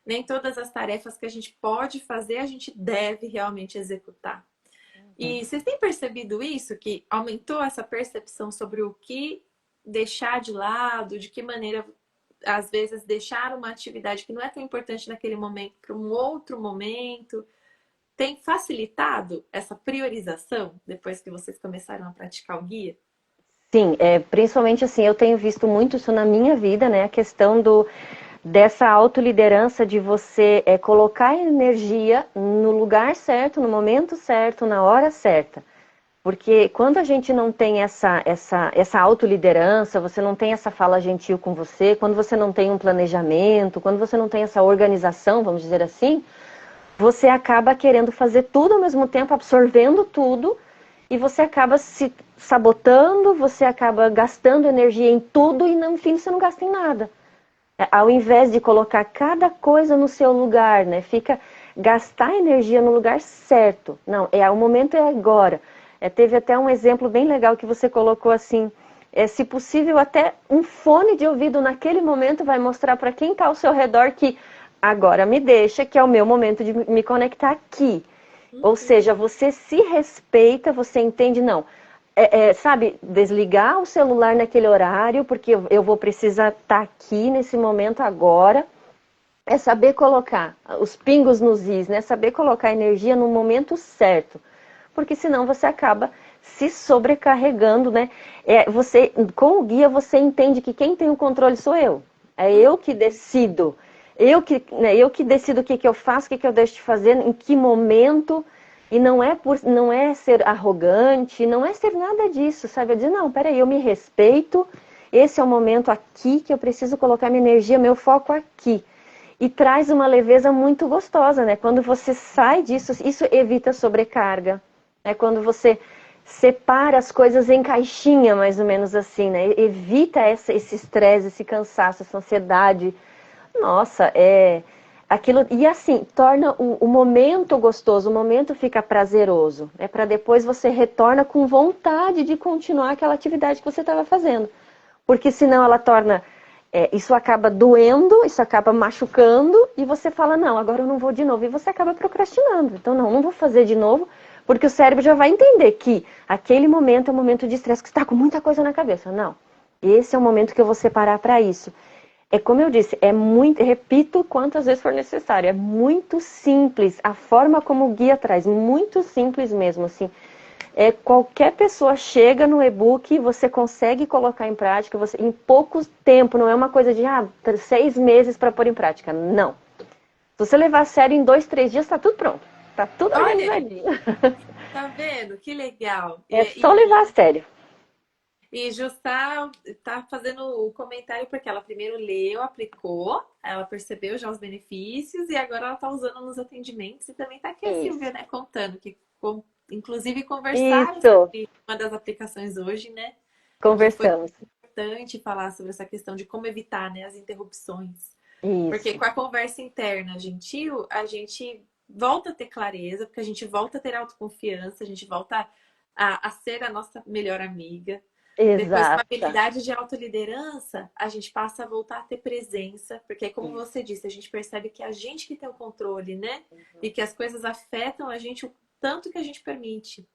Nem todas as tarefas que a gente pode fazer, a gente deve realmente executar. E vocês têm percebido isso? Que aumentou essa percepção sobre o que deixar de lado, de que maneira, às vezes, deixar uma atividade que não é tão importante naquele momento para um outro momento? Tem facilitado essa priorização depois que vocês começaram a praticar o guia? Sim, principalmente assim, eu tenho visto muito isso na minha vida, né? A questão dessa autoliderança de você colocar a energia no lugar certo, no momento certo, na hora certa. Porque quando a gente não tem essa autoliderança, você não tem essa fala gentil com você, quando você não tem um planejamento, quando você não tem essa organização, vamos dizer assim, você acaba querendo fazer tudo ao mesmo tempo, absorvendo tudo e você acaba se sabotando, você acaba gastando energia em tudo e no fim você não gasta em nada. Ao invés de colocar cada coisa no seu lugar, né? Fica gastar energia no lugar certo. Não, o momento é agora. Teve até um exemplo bem legal que você colocou assim, se possível até um fone de ouvido naquele momento vai mostrar para quem está ao seu redor que agora me deixa, que é o meu momento de me conectar aqui. Ou seja, você se respeita, você entende, não. Sabe, desligar o celular naquele horário, porque eu vou precisar estar aqui nesse momento agora. É saber colocar os pingos nos is, né? Saber colocar a energia no momento certo. Porque senão você acaba se sobrecarregando, né? Com o guia você entende que quem tem o controle sou eu. É eu que decido. Eu que decido o que eu faço, o que eu deixo de fazer, em que momento. E não é ser arrogante, não é ser nada disso, sabe? Eu dizer, não, peraí, eu me respeito, esse é o momento aqui que eu preciso colocar minha energia, meu foco aqui. E traz uma leveza muito gostosa, né? Quando você sai disso, isso evita sobrecarga. Né? Quando você separa as coisas em caixinha, mais ou menos assim, né? Evita esse estresse, esse cansaço, essa ansiedade. Nossa, aquilo, e assim, torna o momento gostoso, o momento fica prazeroso. Para depois você retorna com vontade de continuar aquela atividade que você estava fazendo. Porque senão ela torna, isso acaba doendo, isso acaba machucando, e você fala, não, agora eu não vou de novo. E você acaba procrastinando. Então, não vou fazer de novo, porque o cérebro já vai entender que aquele momento é um momento de estresse, que você está com muita coisa na cabeça. Não, esse é o momento que eu vou separar para isso. Como eu disse, repito quantas vezes for necessário, é muito simples, a forma como o guia traz, muito simples mesmo, assim. Qualquer pessoa chega no e-book, você consegue colocar em prática, em pouco tempo, não é uma coisa de 6 meses para pôr em prática, não. Se você levar a sério, em 2, 3 dias está tudo pronto, está tudo organizadinho. Tá vendo? Que legal. É só levar a sério. E Justa tá fazendo o comentário porque ela primeiro leu, aplicou, ela percebeu já os benefícios e agora ela tá usando nos atendimentos e também tá aqui a Silvia, né, contando que inclusive conversaram sobre uma das aplicações hoje, né? Conversamos. Foi importante falar sobre essa questão de como evitar, né, as interrupções. Isso. Porque com a conversa interna gentil, a gente volta a ter clareza, porque a gente volta a ter autoconfiança, a gente volta a ser a nossa melhor amiga. Exato. Depois, com a habilidade de autoliderança, a gente passa a voltar a ter presença, porque como você disse, a gente percebe que é a gente que tem o controle, né? E que as coisas afetam a gente o tanto que a gente permite.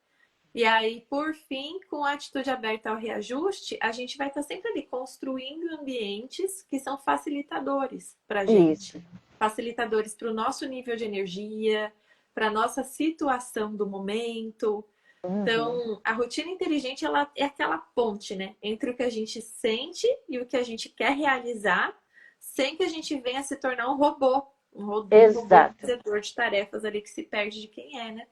E aí, por fim, com a atitude aberta ao reajuste, a gente vai estar sempre ali construindo ambientes que são facilitadores para a gente. Isso. Facilitadores para o nosso nível de energia, para a nossa situação do momento. Então, a rotina inteligente, ela é aquela ponte, né? Entre o que a gente sente e o que a gente quer realizar, sem que a gente venha se tornar um robô. Um robô fazedor de tarefas ali que se perde de quem é, né?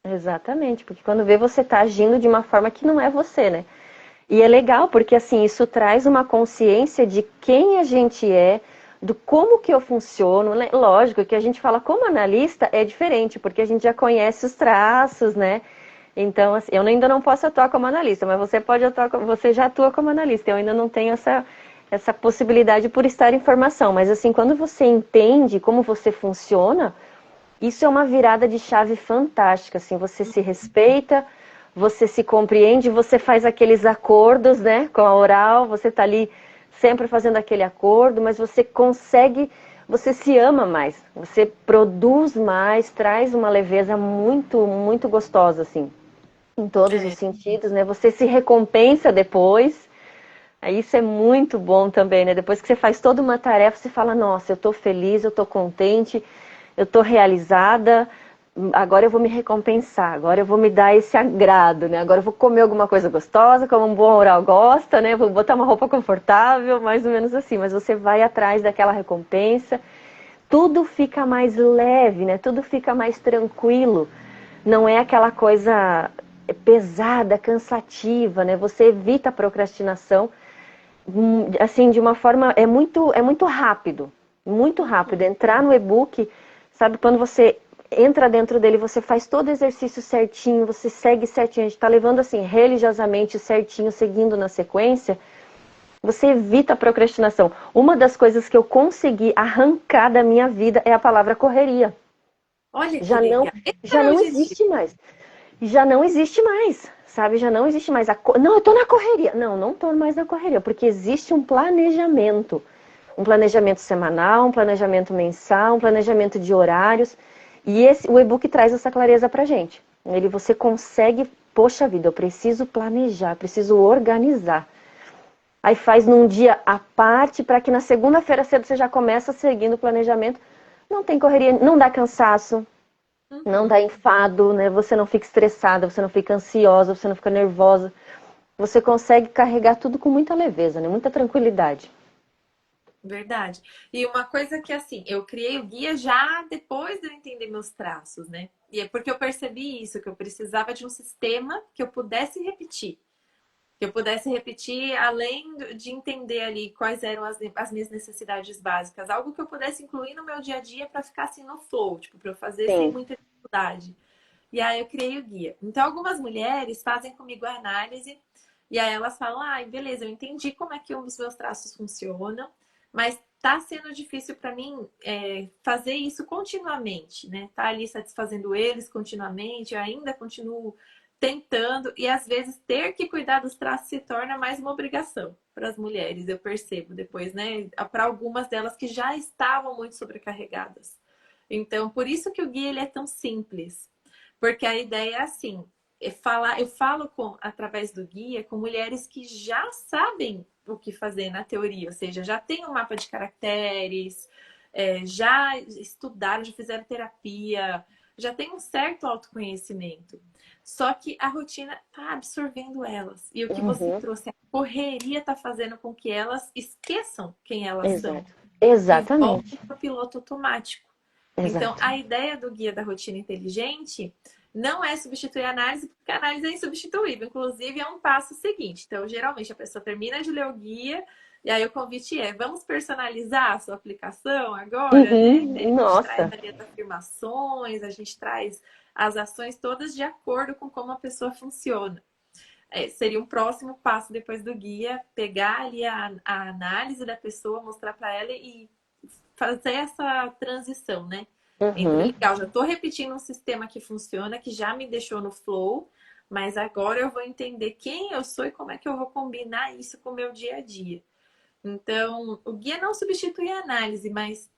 Exatamente, porque quando vê você tá agindo de uma forma que não é você, né? E é legal, porque assim, isso traz uma consciência de quem a gente é, do como que eu funciono, né? Lógico que a gente fala como analista é diferente, porque a gente já conhece os traços, né? Então, assim, eu ainda não posso atuar como analista, mas você já atua como analista. Eu ainda não tenho essa possibilidade por estar em formação. Mas assim, quando você entende como você funciona, isso é uma virada de chave fantástica. Assim, você se respeita, você se compreende, você faz aqueles acordos, né, com a oral, você está ali sempre fazendo aquele acordo, mas você consegue, você se ama mais, você produz mais, traz uma leveza muito, muito gostosa, assim. Em todos os sentidos, né? Você se recompensa depois. Isso é muito bom também, né? Depois que você faz toda uma tarefa, você fala, nossa, eu tô feliz, eu tô contente, eu tô realizada, agora eu vou me recompensar, agora eu vou me dar esse agrado, né? Agora eu vou comer alguma coisa gostosa, como um bom oral gosta, né? Vou botar uma roupa confortável, mais ou menos assim. Mas você vai atrás daquela recompensa, tudo fica mais leve, né? Tudo fica mais tranquilo. Não é aquela coisa pesada, cansativa, né? Você evita a procrastinação, assim, de uma forma, é muito rápido, muito rápido. Entrar no e-book, sabe, quando você entra dentro dele, você faz todo o exercício certinho, você segue certinho, a gente está levando assim, religiosamente certinho, seguindo na sequência, você evita a procrastinação. Uma das coisas que eu consegui arrancar da minha vida é a palavra correria. Olha que Já não, legal. Esse é o já meu não objetivo. existe mais. Já não existe mais, sabe? Já não existe mais. Não, eu tô na correria. Não, não tô mais na correria, porque existe um planejamento. Um planejamento semanal, um planejamento mensal, um planejamento de horários. E o e-book traz essa clareza pra gente. Ele você consegue, poxa vida, eu preciso planejar, preciso organizar. Aí faz num dia à parte para que na segunda-feira cedo você já começa seguindo o planejamento. Não tem correria, não dá cansaço, não Uhum. dá enfado, né? Você não fica estressada, você não fica ansiosa, você não fica nervosa. Você consegue carregar tudo com muita leveza, né? Muita tranquilidade. Verdade. E uma coisa que assim, eu criei o guia já depois de eu entender meus traços, né? E é porque eu percebi isso, que eu precisava de um sistema que eu pudesse repetir. Que eu pudesse repetir além de entender ali quais eram as minhas necessidades básicas. Algo que eu pudesse incluir no meu dia a dia para ficar assim no flow, tipo, para eu fazer sem Sim. muita dificuldade. E aí eu criei o guia. Então, algumas mulheres fazem comigo a análise e aí elas falam: ai, beleza, eu entendi como é que os meus traços funcionam, mas tá sendo difícil para mim fazer isso continuamente, né? Tá ali satisfazendo eles continuamente, eu ainda continuo tentando e às vezes ter que cuidar dos traços se torna mais uma obrigação para as mulheres, eu percebo depois, né? Para algumas delas que já estavam muito sobrecarregadas. Então, por isso que o guia ele é tão simples. Porque a ideia é assim, eu falo através do guia com mulheres que já sabem o que fazer na teoria, ou seja, já tem um mapa de caracteres, já estudaram, já fizeram terapia, já tem um certo autoconhecimento. Só que a rotina está absorvendo elas. E o que você Uhum. trouxe, a correria está fazendo com que elas esqueçam quem elas são Exato. e voltem Exatamente. para o piloto automático. Então, Exato. a ideia do guia da rotina inteligente não é substituir a análise, porque a análise é insubstituível. Inclusive, é um passo seguinte. Então, geralmente, a pessoa termina de ler o guia, e aí o convite é: vamos personalizar a sua aplicação agora, né? A Uhum. gente traz Nossa. ali as afirmações, a gente traz as ações todas de acordo com como a pessoa funciona. Seria um próximo passo depois do guia, pegar ali a análise da pessoa, mostrar para ela e fazer essa transição, né? Entre Uhum. legal, já estou repetindo um sistema que funciona, que já me deixou no flow, mas agora eu vou entender quem eu sou e como é que eu vou combinar isso com o meu dia a dia. Então, o guia não substitui a análise, mas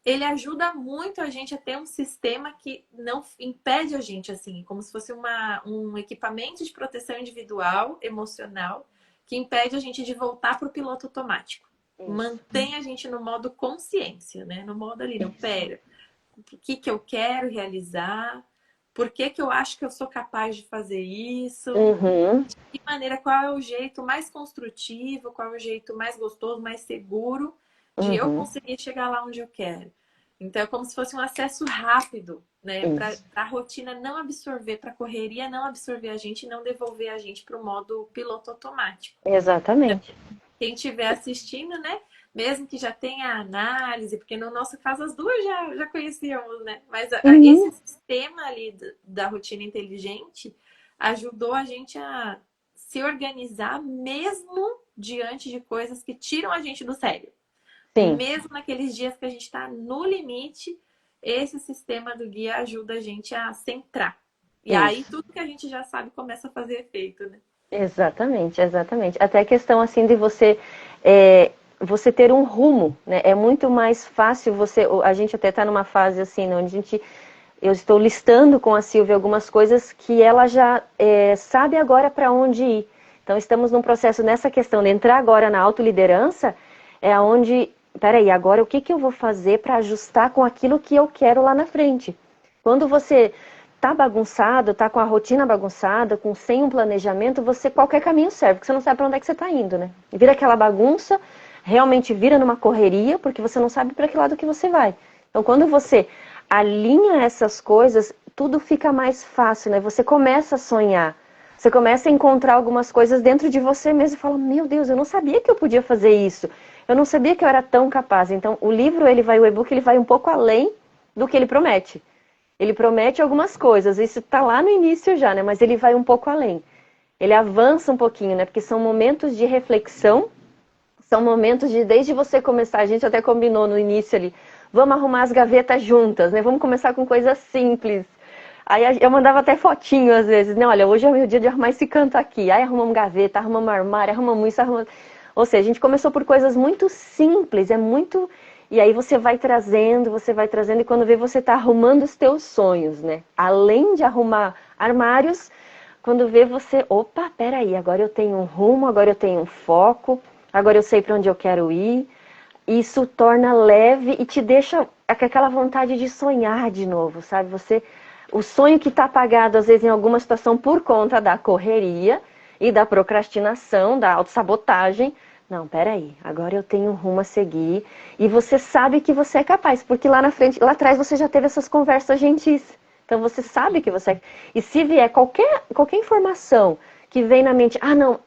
ele ajuda muito a gente a ter um sistema que não impede a gente, assim, como se fosse um equipamento de proteção individual, emocional, que impede a gente de voltar para o piloto automático. Isso. Mantém a gente no modo consciência, né? No modo ali, não, pera, o que eu quero realizar? Por que eu acho que eu sou capaz de fazer isso? Uhum. De que maneira, qual é o jeito mais construtivo, qual é o jeito mais gostoso, mais seguro de eu Uhum. conseguir chegar lá onde eu quero? Então, é como se fosse um acesso rápido, né? Para Isso. a rotina não absorver, para a correria não absorver a gente e não devolver a gente para o modo piloto automático. Exatamente. Quem estiver assistindo, né? Mesmo que já tenha análise, porque no nosso caso as duas já conhecíamos, né? Mas esse Uhum. sistema ali da rotina inteligente ajudou a gente a se organizar mesmo diante de coisas que tiram a gente do sério. Sim. Mesmo naqueles dias que a gente está no limite, esse sistema do guia ajuda a gente a centrar. E aí Isso. tudo que a gente já sabe começa a fazer efeito, né? Exatamente, exatamente. Até a questão assim de você ter um rumo, né? É muito mais fácil a gente até está numa fase assim, onde eu estou listando com a Silvia algumas coisas que ela já sabe agora para onde ir. Então estamos num processo nessa questão de entrar agora na autoliderança, é onde, peraí, agora o que que eu vou fazer para ajustar com aquilo que eu quero lá na frente? Quando você tá bagunçado, tá com a rotina bagunçada, sem um planejamento, qualquer caminho serve, porque você não sabe para onde é que você tá indo, né? E vira aquela bagunça, realmente vira numa correria, porque você não sabe para que lado que você vai. Então, quando você alinha essas coisas, tudo fica mais fácil, né? Você começa a sonhar, você começa a encontrar algumas coisas dentro de você mesmo e fala: meu Deus, eu não sabia que eu podia fazer isso. Eu não sabia que eu era tão capaz. Então, o e-book, ele vai um pouco além do que ele promete. Ele promete algumas coisas, isso está lá no início já, né? Mas ele vai um pouco além. Ele avança um pouquinho, né? Porque são momentos de reflexão, são momentos de, desde você começar, a gente até combinou no início ali, vamos arrumar as gavetas juntas, né? Vamos começar com coisas simples. Aí eu mandava até fotinho às vezes, né? Olha, hoje é o meu dia de arrumar esse canto aqui. Aí arrumamos gaveta, arrumamos armário, arrumamos isso, arrumamos... Ou seja, a gente começou por coisas muito simples, é muito... E aí você vai trazendo, e quando vê você tá arrumando os teus sonhos, né? Além de arrumar armários, quando vê você, opa, peraí, agora eu tenho um rumo, agora eu tenho um foco, agora eu sei para onde eu quero ir. Isso torna leve e te deixa com aquela vontade de sonhar de novo, sabe? O sonho que está apagado, às vezes, em alguma situação por conta da correria e da procrastinação, da autossabotagem. Não, peraí, agora eu tenho um rumo a seguir. E você sabe que você é capaz, porque lá na frente, lá atrás você já teve essas conversas gentis. Então você sabe que você é. E se vier qualquer informação que vem na mente,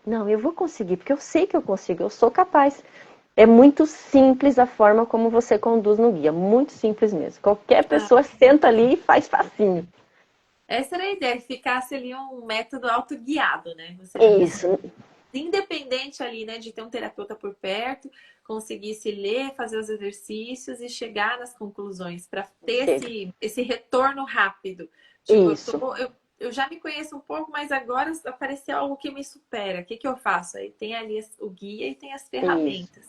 não, eu vou conseguir, porque eu sei que eu consigo, eu sou capaz. É muito simples a forma como você conduz no guia, muito simples mesmo. Qualquer Ah, pessoa senta ali e faz facinho. essa era a ideia, que ficasse ali um método autoguiado, né? Você, Isso, independente ali, né, de ter um terapeuta por perto, conseguisse ler, fazer os exercícios e chegar nas conclusões para ter chega. esse retorno rápido. Tipo, Isso, eu já me conheço um pouco, mas agora apareceu algo que me supera. O que que eu faço? Aí tem ali o guia e tem as isso. ferramentas.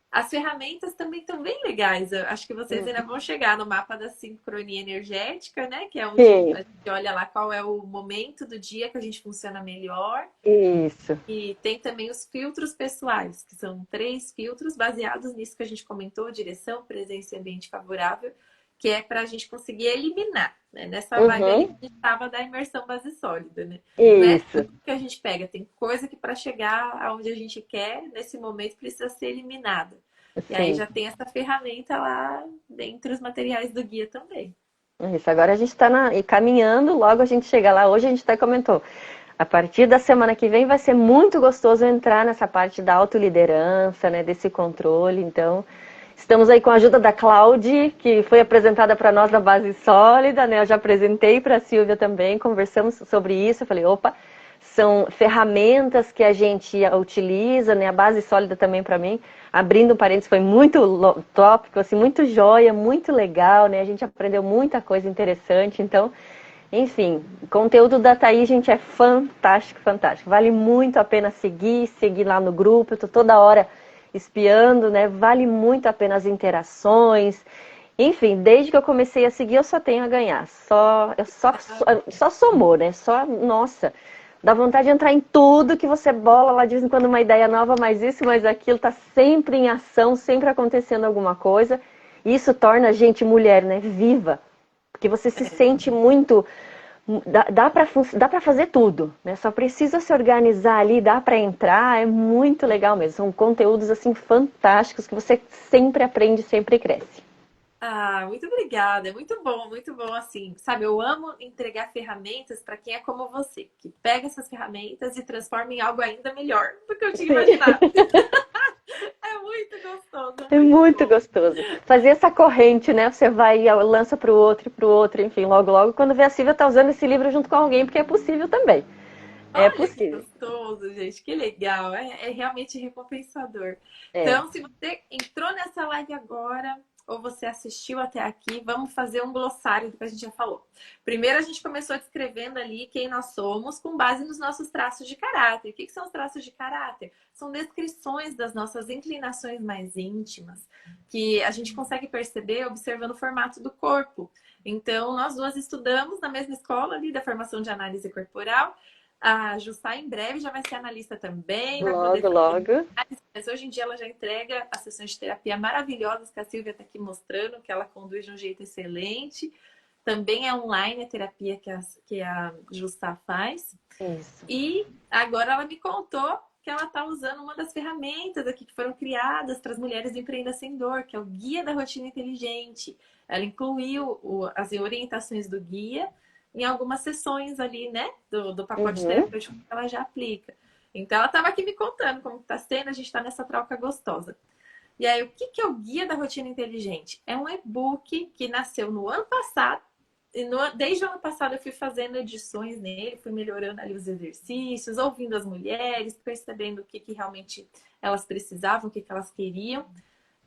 As ferramentas também estão bem legais. Eu acho que vocês ainda vão chegar no mapa da sincronia energética, né? Que é onde Sim, a gente olha lá qual é o momento do dia que a gente funciona melhor. isso. E tem também os filtros pessoais, que são 3 filtros baseados nisso que a gente comentou: direção, presença e ambiente favorável, que é para a gente conseguir eliminar, né? Nessa vibe ali Uhum, que a gente estava da imersão base sólida, né? Não é isso. tudo que a gente pega, tem coisa que para chegar aonde a gente quer, nesse momento, precisa ser eliminada. E aí Sim. já tem essa ferramenta lá dentre os materiais do guia também. Isso. Agora a gente está caminhando, logo a gente chega lá. Hoje a gente até comentou. A partir da semana que vem vai ser muito gostoso entrar nessa parte da autoliderança, né, desse controle. Então, estamos aí com a ajuda da Cláudia, que foi apresentada para nós na base sólida, né? Eu já apresentei para a Silvia também, conversamos sobre isso. Eu falei, opa, são ferramentas que a gente utiliza, né? A base sólida também para mim, abrindo um parênteses, foi muito tópico, assim, muito joia, muito legal, né? A gente aprendeu muita coisa interessante. Então, enfim, o conteúdo da Thaís, gente, é fantástico, fantástico. Vale muito a pena seguir lá no grupo. Eu tô toda hora espiando, né? Vale muito a pena as interações. Enfim, desde que eu comecei a seguir, eu só tenho a ganhar. Só somou, né? Só, nossa, dá vontade de entrar em tudo que você bola lá de vez em quando uma ideia nova, mais isso, mais aquilo, tá sempre em ação, sempre acontecendo alguma coisa. E isso torna a gente mulher, né? Viva. Porque você se sente muito. Dá para fazer tudo, né? Só precisa se organizar ali, dá para entrar, é muito legal mesmo. São conteúdos assim fantásticos que você sempre aprende, sempre cresce. Ah, muito obrigada. É muito bom assim. Sabe, eu amo entregar ferramentas para quem é como você, que pega essas ferramentas e transforma em algo ainda melhor do que eu tinha Sim. imaginado. É É muito muito bom. gostoso. Fazer essa corrente, né? Você vai e lança para o outro, enfim, logo, logo. Quando vê a Silvia tá usando esse livro junto com alguém, porque é possível também. É Olha que possível. gostoso, gente, que legal. É realmente recompensador. É. Então, se você entrou nessa live agora ou você assistiu até aqui, vamos fazer um glossário do que a gente já falou. Primeiro, a gente começou descrevendo ali quem nós somos com base nos nossos traços de caráter. O que são os traços de caráter? São descrições das nossas inclinações mais íntimas, que a gente consegue perceber observando o formato do corpo. Então, nós duas estudamos na mesma escola ali da formação de análise corporal. A Jussá em breve já vai ser analista também, vai poder Logo, fazer logo. mais, mas hoje em dia ela já entrega as sessões de terapia maravilhosas que a Silvia está aqui mostrando, que ela conduz de um jeito excelente. Também é online a terapia que a Jussá faz. Isso. E agora ela me contou que ela está usando uma das ferramentas aqui que foram criadas para as mulheres do Empreenda Sem Dor, que é o Guia da Rotina Inteligente. Ela incluiu as orientações do guia em algumas sessões ali, né, do pacote Uhum. terapêutico que ela já aplica. Então ela estava aqui me contando como está sendo, a gente está nessa troca gostosa. E aí, o que é o Guia da Rotina Inteligente? É um e-book que nasceu no ano passado. desde o ano passado eu fui fazendo edições nele, fui melhorando ali os exercícios, ouvindo as mulheres, percebendo o que realmente elas precisavam, o que elas queriam.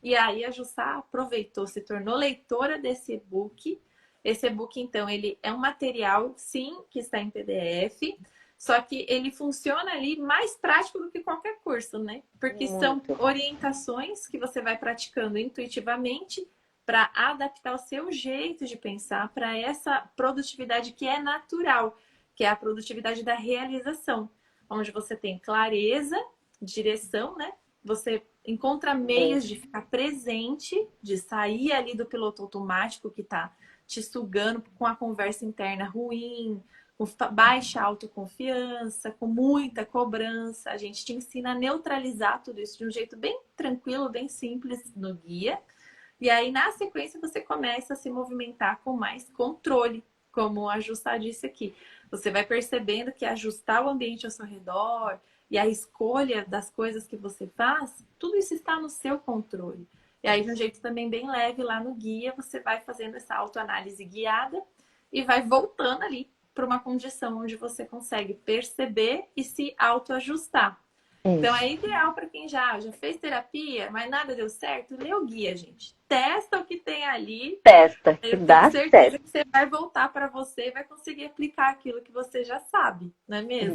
E aí a Jussá aproveitou, se tornou leitora desse e-book. Esse e-book, então, ele é um material, sim, que está em PDF, só que ele funciona ali mais prático do que qualquer curso, né? Porque são Muito. orientações que você vai praticando intuitivamente para adaptar o seu jeito de pensar para essa produtividade que é natural, que é a produtividade da realização, onde você tem clareza, direção, né? Você encontra meios de ficar presente, de sair ali do piloto automático que está te sugando com a conversa interna ruim, com baixa autoconfiança, com muita cobrança. A gente te ensina a neutralizar tudo isso de um jeito bem tranquilo, bem simples no guia. E aí, na sequência, você começa a se movimentar com mais controle, como a Justa disse aqui. Você vai percebendo que ajustar o ambiente ao seu redor e a escolha das coisas que você faz, tudo isso está no seu controle. E aí, de um jeito também bem leve, lá no guia, você vai fazendo essa autoanálise guiada e vai voltando ali para uma condição onde você consegue perceber e se autoajustar. Então Isso. é ideal para quem já fez terapia, mas nada deu certo, lê o guia, gente. Testa o que tem ali. Testa, que Eu tenho dá certeza certo. que você vai voltar para você e vai conseguir aplicar aquilo que você já sabe, não é mesmo?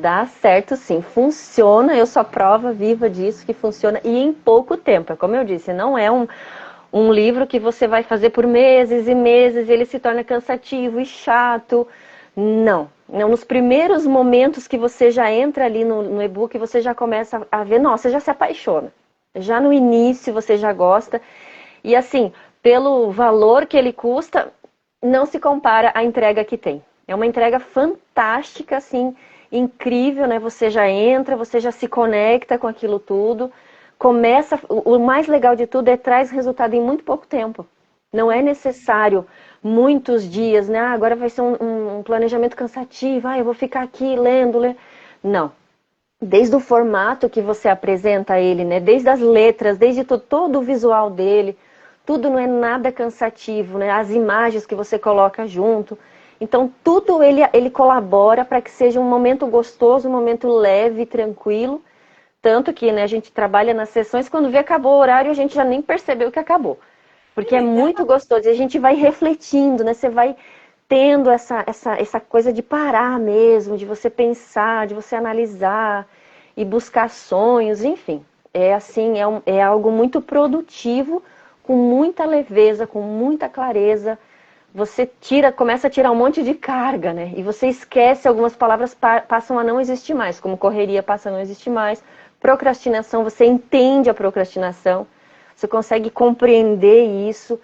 Dá certo sim, funciona, eu sou a prova viva disso, que funciona, e em pouco tempo, é como eu disse, não é um livro que você vai fazer por meses e meses, e ele se torna cansativo e chato, não, nos primeiros momentos que você já entra ali no e-book, você já começa a ver, nossa, você já se apaixona, já no início você já gosta, e assim, pelo valor que ele custa, não se compara à entrega que tem. É uma entrega fantástica, assim, incrível, né? Você já entra, você já se conecta com aquilo tudo. Começa, o mais legal de tudo é traz resultado em muito pouco tempo. Não é necessário muitos dias, né? Ah, agora vai ser um planejamento cansativo, eu vou ficar aqui lendo. Não. Desde o formato que você apresenta a ele, né? Desde as letras, desde todo o visual dele, tudo não é nada cansativo, né? As imagens que você coloca junto. Então, tudo ele colabora para que seja um momento gostoso, um momento leve, tranquilo. Tanto que, né, a gente trabalha nas sessões, quando vê acabou o horário, a gente já nem percebeu que acabou. Que Porque é legal. muito gostoso. E a gente vai refletindo, né? Você vai tendo essa coisa de parar mesmo, de você pensar, de você analisar e buscar sonhos, enfim. É assim, é algo muito produtivo, com muita leveza, com muita clareza. Você começa a tirar um monte de carga, né? E você esquece, algumas palavras passam a não existir mais, como correria passa a não existir mais, procrastinação, você entende a procrastinação, você consegue compreender isso,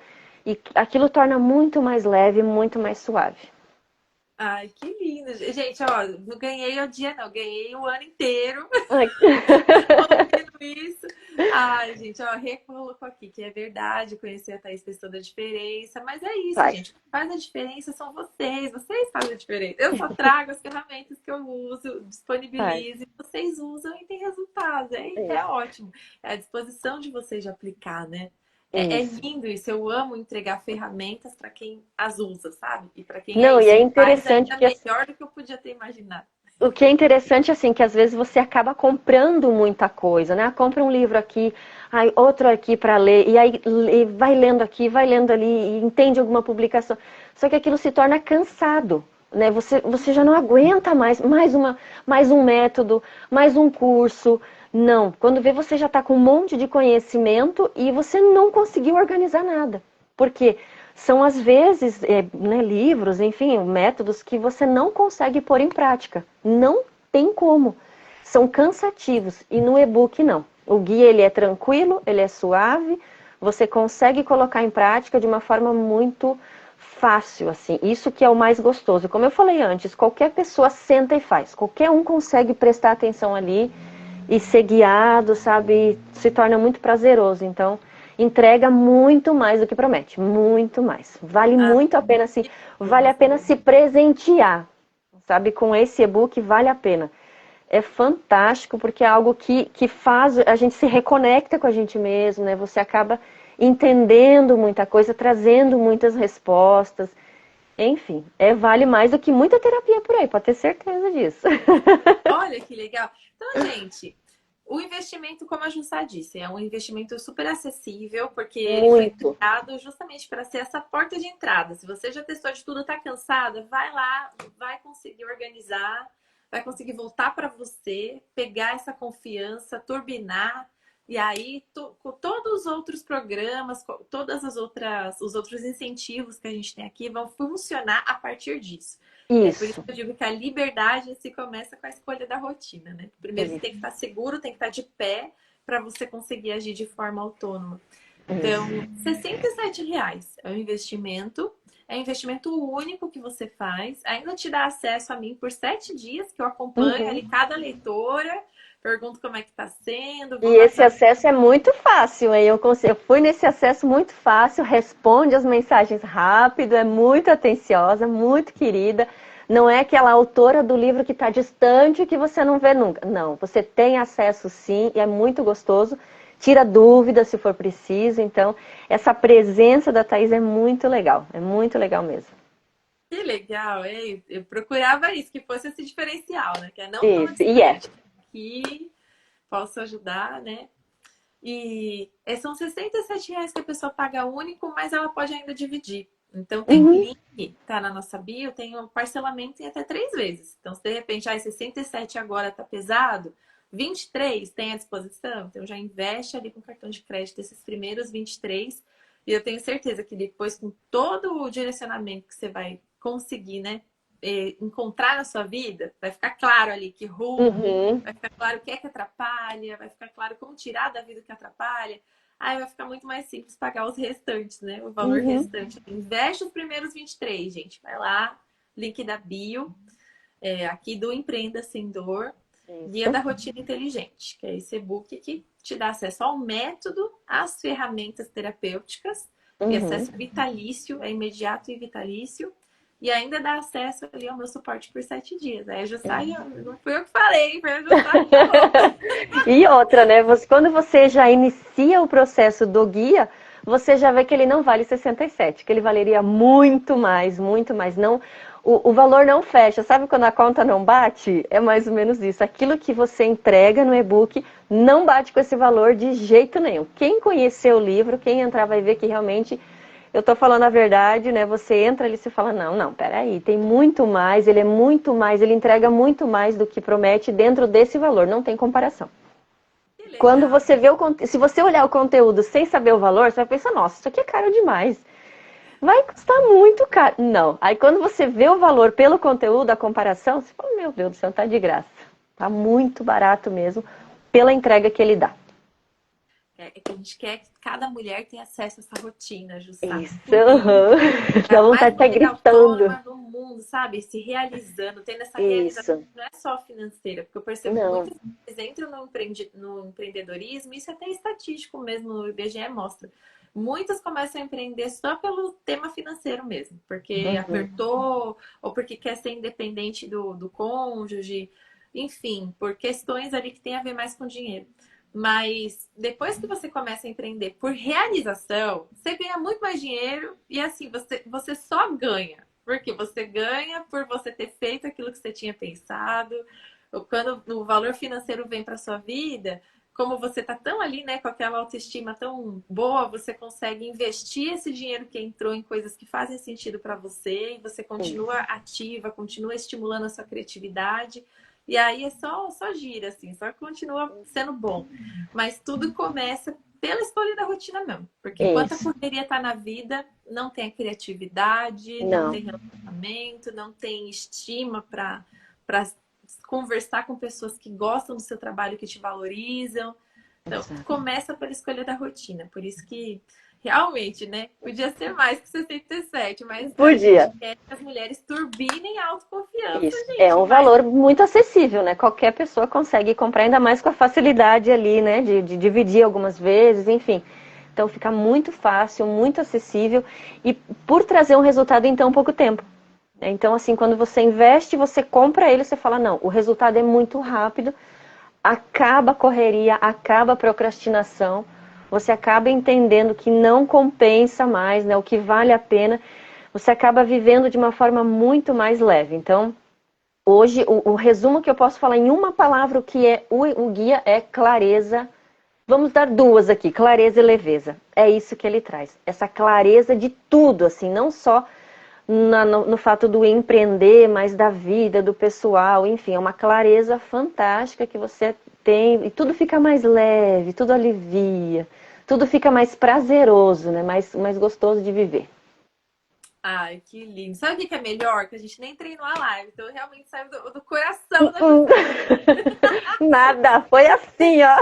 e aquilo torna muito mais leve, muito mais suave. Ai, que lindo. Gente, ó, não ganhei o dia, não. Ganhei o ano inteiro Ai, ouvindo isso. Ai, gente, ó, recolocou aqui que é verdade, conhecer a Thaís fez toda a diferença. Mas é isso, faz. gente. O que faz a diferença são vocês fazem a diferença. Eu só trago as ferramentas que eu uso, Faz. disponibilizo, e vocês usam e tem resultados. É Isso. ótimo. É a disposição de vocês de aplicar, né? É Isso. lindo isso. Eu amo entregar ferramentas para quem as usa, sabe? E para quem é Não, e isso, é faz interessante ainda que melhor do que eu podia ter imaginado. o que é interessante, assim, que às vezes você acaba comprando muita coisa, né? Compra um livro aqui, aí outro aqui para ler, e aí vai lendo aqui, vai lendo ali, e entende alguma publicação. Só que aquilo se torna cansado, né? Você já não aguenta mais um método, mais um curso. Não, quando vê você já está com um monte de conhecimento e você não conseguiu organizar nada. Por quê? São às vezes né, livros, enfim, métodos que você não consegue pôr em prática. Não tem como. São cansativos e no e-book não. O guia ele é tranquilo, ele é suave, você consegue colocar em prática de uma forma muito fácil, assim. Isso que é o mais gostoso. Como eu falei antes, qualquer pessoa senta e faz. Qualquer um consegue prestar atenção ali e ser guiado, sabe? Se torna muito prazeroso. Então, entrega muito mais do que promete, muito mais. Ah, Vale a pena se presentear, sabe? Com esse e-book vale a pena. É fantástico porque é algo que faz a gente se reconecta com a gente mesmo, né? Você acaba entendendo muita coisa, trazendo muitas respostas. Enfim, vale mais do que muita terapia por aí, pode ter certeza disso. Olha que legal. Então, gente, o investimento, como a Jussá disse, é um investimento super acessível, porque ele foi Muito. criado justamente para ser essa porta de entrada. Se você já testou de tudo, está cansada, vai lá, vai conseguir organizar, vai conseguir voltar para você, pegar essa confiança, turbinar. E aí, com todos os outros programas, todas as outras, os outros incentivos que a gente tem aqui vão funcionar a partir disso. É por isso Isso. que eu digo que a liberdade se começa com a escolha da rotina, né? Primeiro você tem que Isso. estar seguro, tem que estar de pé para você conseguir agir de forma autônoma. Então, Isso. R$ 67 é um investimento único que você faz, ainda te dá acesso a mim por 7 dias, que eu acompanho ali Uhum. cada leitora, pergunto como é que está sendo, E vou esse passar. acesso é muito fácil, hein? Eu fui nesse acesso muito fácil, responde as mensagens rápido, é muito atenciosa, muito querida. Não é aquela autora do livro que está distante que você não vê nunca. Não, você tem acesso sim e é muito gostoso. Tira dúvidas se for preciso. Então, essa presença da Thaís é muito legal mesmo. Que legal, hein? Eu procurava isso, que fosse esse diferencial, né? Que é não tão Isso, e é. distante. Aqui posso ajudar, né? E são R$ 67 que a pessoa paga único, mas ela pode ainda dividir. Então tem um Uhum, link, tá na nossa bio, tem um parcelamento em até 3 vezes. Então, se de repente, 67 agora tá pesado, 23 tem à disposição, então já investe ali com cartão de crédito esses primeiros 23. E eu tenho certeza que depois, com todo o direcionamento que você vai conseguir, né, encontrar na sua vida, vai ficar claro ali que rumo, uhum, vai ficar claro o que é que atrapalha, vai ficar claro como tirar da vida o que atrapalha. Aí vai ficar muito mais simples pagar os restantes, né? O valor uhum. restante. Investe os primeiros 23, gente. Vai lá, link da bio, aqui do Empreenda Sem Dor, Guia Isso. da Rotina Inteligente, que é esse e-book que te dá acesso ao método, às ferramentas terapêuticas e Uhum. acesso vitalício, é imediato e vitalício. E ainda dá acesso ali ao meu suporte por 7 dias. Aí a Jussá, não fui eu que falei, foi a Jussá que falou. E outra, né? Quando você já inicia o processo do guia, você já vê que ele não vale 67, que ele valeria muito mais, muito mais. Não, o valor não fecha. Sabe quando a conta não bate? É mais ou menos isso. Aquilo que você entrega no e-book não bate com esse valor de jeito nenhum. Quem conhecer o livro, quem entrar vai ver que realmente eu tô falando a verdade, né? Você entra ali e você fala, não, não, peraí, tem muito mais, ele é muito mais, ele entrega muito mais do que promete dentro desse valor, não tem comparação. Que Quando legal. você vê se você olhar o conteúdo sem saber o valor, você vai pensar, nossa, isso aqui é caro demais. Vai custar muito caro. Não. Aí quando você vê o valor pelo conteúdo, a comparação, você fala, meu Deus do céu, tá de graça. Tá muito barato mesmo pela entrega que ele dá. É que a gente quer que cada mulher tenha acesso a essa rotina, Jussá. Isso, Por isso. uhum. É Dá a mais vontade de estar mulher gritando. autônoma do mundo, sabe? Se realizando, tendo essa realização Isso. que não é só financeira, porque eu percebo que Não. muitas vezes entram no empreendedorismo, isso é até estatístico mesmo, no IBGE mostra. Muitas começam a empreender só pelo tema financeiro mesmo, porque Uhum. apertou, ou porque quer ser independente do cônjuge, enfim, por questões ali que tem a ver mais com dinheiro. Mas depois que você começa a empreender por realização, você ganha muito mais dinheiro e assim, você só ganha. Porque você ganha por você ter feito aquilo que você tinha pensado. Quando o valor financeiro vem para sua vida, como você está tão ali, né, com aquela autoestima tão boa, você consegue investir esse dinheiro que entrou em coisas que fazem sentido para você e você continua Isso. ativa, continua estimulando a sua criatividade. E aí é só gira, assim, só continua sendo bom. Mas tudo começa pela escolha da rotina mesmo. Porque enquanto a Isso. correria tá na vida, não tem a criatividade, não Não. tem relacionamento, não tem estima para conversar com pessoas que gostam do seu trabalho, que te valorizam. Então, Exato. começa pela escolha da rotina. Por isso que, realmente, né? Podia ser mais que 67, mas a gente Podia. quer que as mulheres turbinem a autoconfiança, Isso. É gente. um Mas valor muito acessível, né? Qualquer pessoa consegue comprar, ainda mais com a facilidade ali, né? De dividir algumas vezes, enfim. Então fica muito fácil, muito acessível e por trazer um resultado em tão pouco tempo. Então, assim, quando você investe, você compra ele, você fala, não, o resultado é muito rápido, acaba a correria, acaba a procrastinação, você acaba entendendo que não compensa mais, né? O que vale a pena. você acaba vivendo de uma forma muito mais leve. Então, hoje, o resumo que eu posso falar em uma palavra, o que é o guia é clareza. Vamos dar duas aqui, clareza e leveza. É isso que ele traz. Essa clareza de tudo, assim, não só no fato do empreender, mas da vida, do pessoal, enfim, é uma clareza fantástica que você tem, e tudo fica mais leve, tudo alivia, tudo fica mais prazeroso, né? Mais gostoso de viver. Ai, que lindo. Sabe o que que é melhor? Que a gente nem treinou a live, então realmente saiu do coração da pessoa. Nada, foi assim, ó.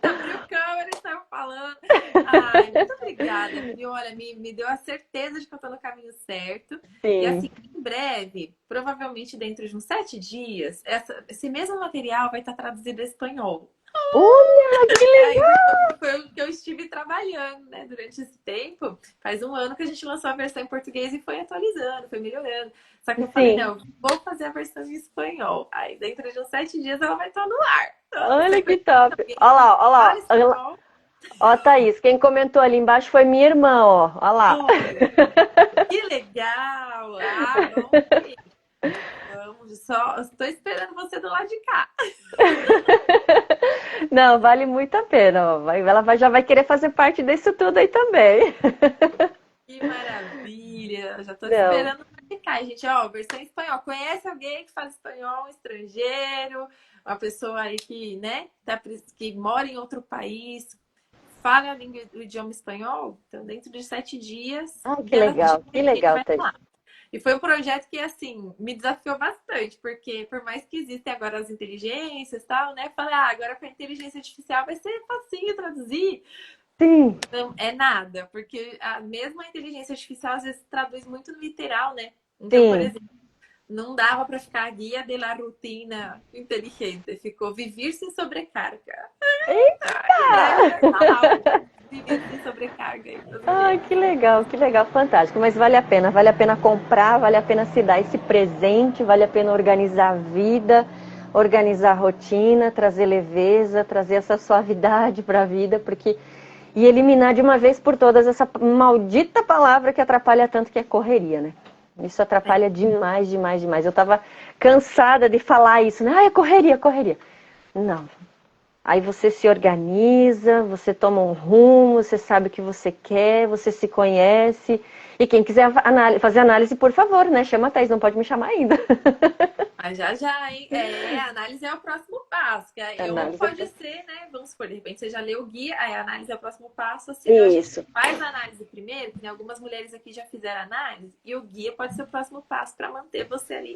Abriu câmera e saiu falando. Ai, muito obrigada, viu? Olha, me deu a certeza de que eu tô no caminho certo. E Sim. assim, em breve, provavelmente dentro de uns 7 dias, esse mesmo material vai estar traduzido em espanhol. Olha, que Aí legal! foi o que eu estive trabalhando, né, durante esse tempo. Faz um ano que a gente lançou a versão em português e foi atualizando, foi melhorando. Só que eu falei, Sim. não, vou fazer a versão em espanhol. Aí dentro de uns 7 dias ela vai estar no ar. Então, se você Olha que conhece top. alguém Olha lá, que olha fala lá. espanhol, Ó, Thaís, quem comentou ali embaixo foi minha irmã, ó. Olha lá. olha, que legal! Ah, vamos sim. Vamos, só estou esperando você do lado de cá. Não, vale muito a pena. Ó. Já vai querer fazer parte disso tudo aí também. Que maravilha! Já estou Não, esperando praticar, gente. Ó, versão em espanhol. Conhece alguém que fala espanhol, um estrangeiro, uma pessoa aí que, né, que mora em outro país, fala a língua, o idioma espanhol? Então, dentro de 7 dias, ai, Guia de que Pequeno legal, vai Thaís. lá. E foi um projeto que, assim, me desafiou bastante, porque por mais que existem agora as inteligências e tal, né? Falei, agora com a inteligência artificial vai ser facinho traduzir. Sim, Não, é nada, porque a mesma inteligência artificial às vezes traduz muito no literal, né? Então, por sim. exemplo, não dava para ficar guia de la rutina inteligente, ficou vivir sem sobrecarga. Em breve vai estar lá o viver sem sobrecarga aí para as Ai, mulheres. que legal, fantástico. Mas vale a pena comprar, vale a pena se dar esse presente, vale a pena organizar a vida, organizar a rotina, trazer leveza, trazer essa suavidade para a vida, porque e eliminar de uma vez por todas essa maldita palavra que atrapalha tanto que é correria, né? Isso atrapalha demais, demais, demais. Eu tava cansada de falar isso, né? Ah, é correria, correria. Não, aí você se organiza, você toma um rumo, você sabe o que você quer, você se conhece. E quem quiser fazer análise, por favor, né? Chama a Thaís, não pode me chamar ainda. Mas já já, hein? A análise é o próximo passo. Que aí, ou Análise é pode pra... ser, né? Vamos supor, de repente você já leu o guia, aí a análise é o próximo passo. Assim, eu acho que Isso. faz a análise primeiro, que né, algumas mulheres aqui já fizeram análise, e o guia pode ser o próximo passo para manter você ali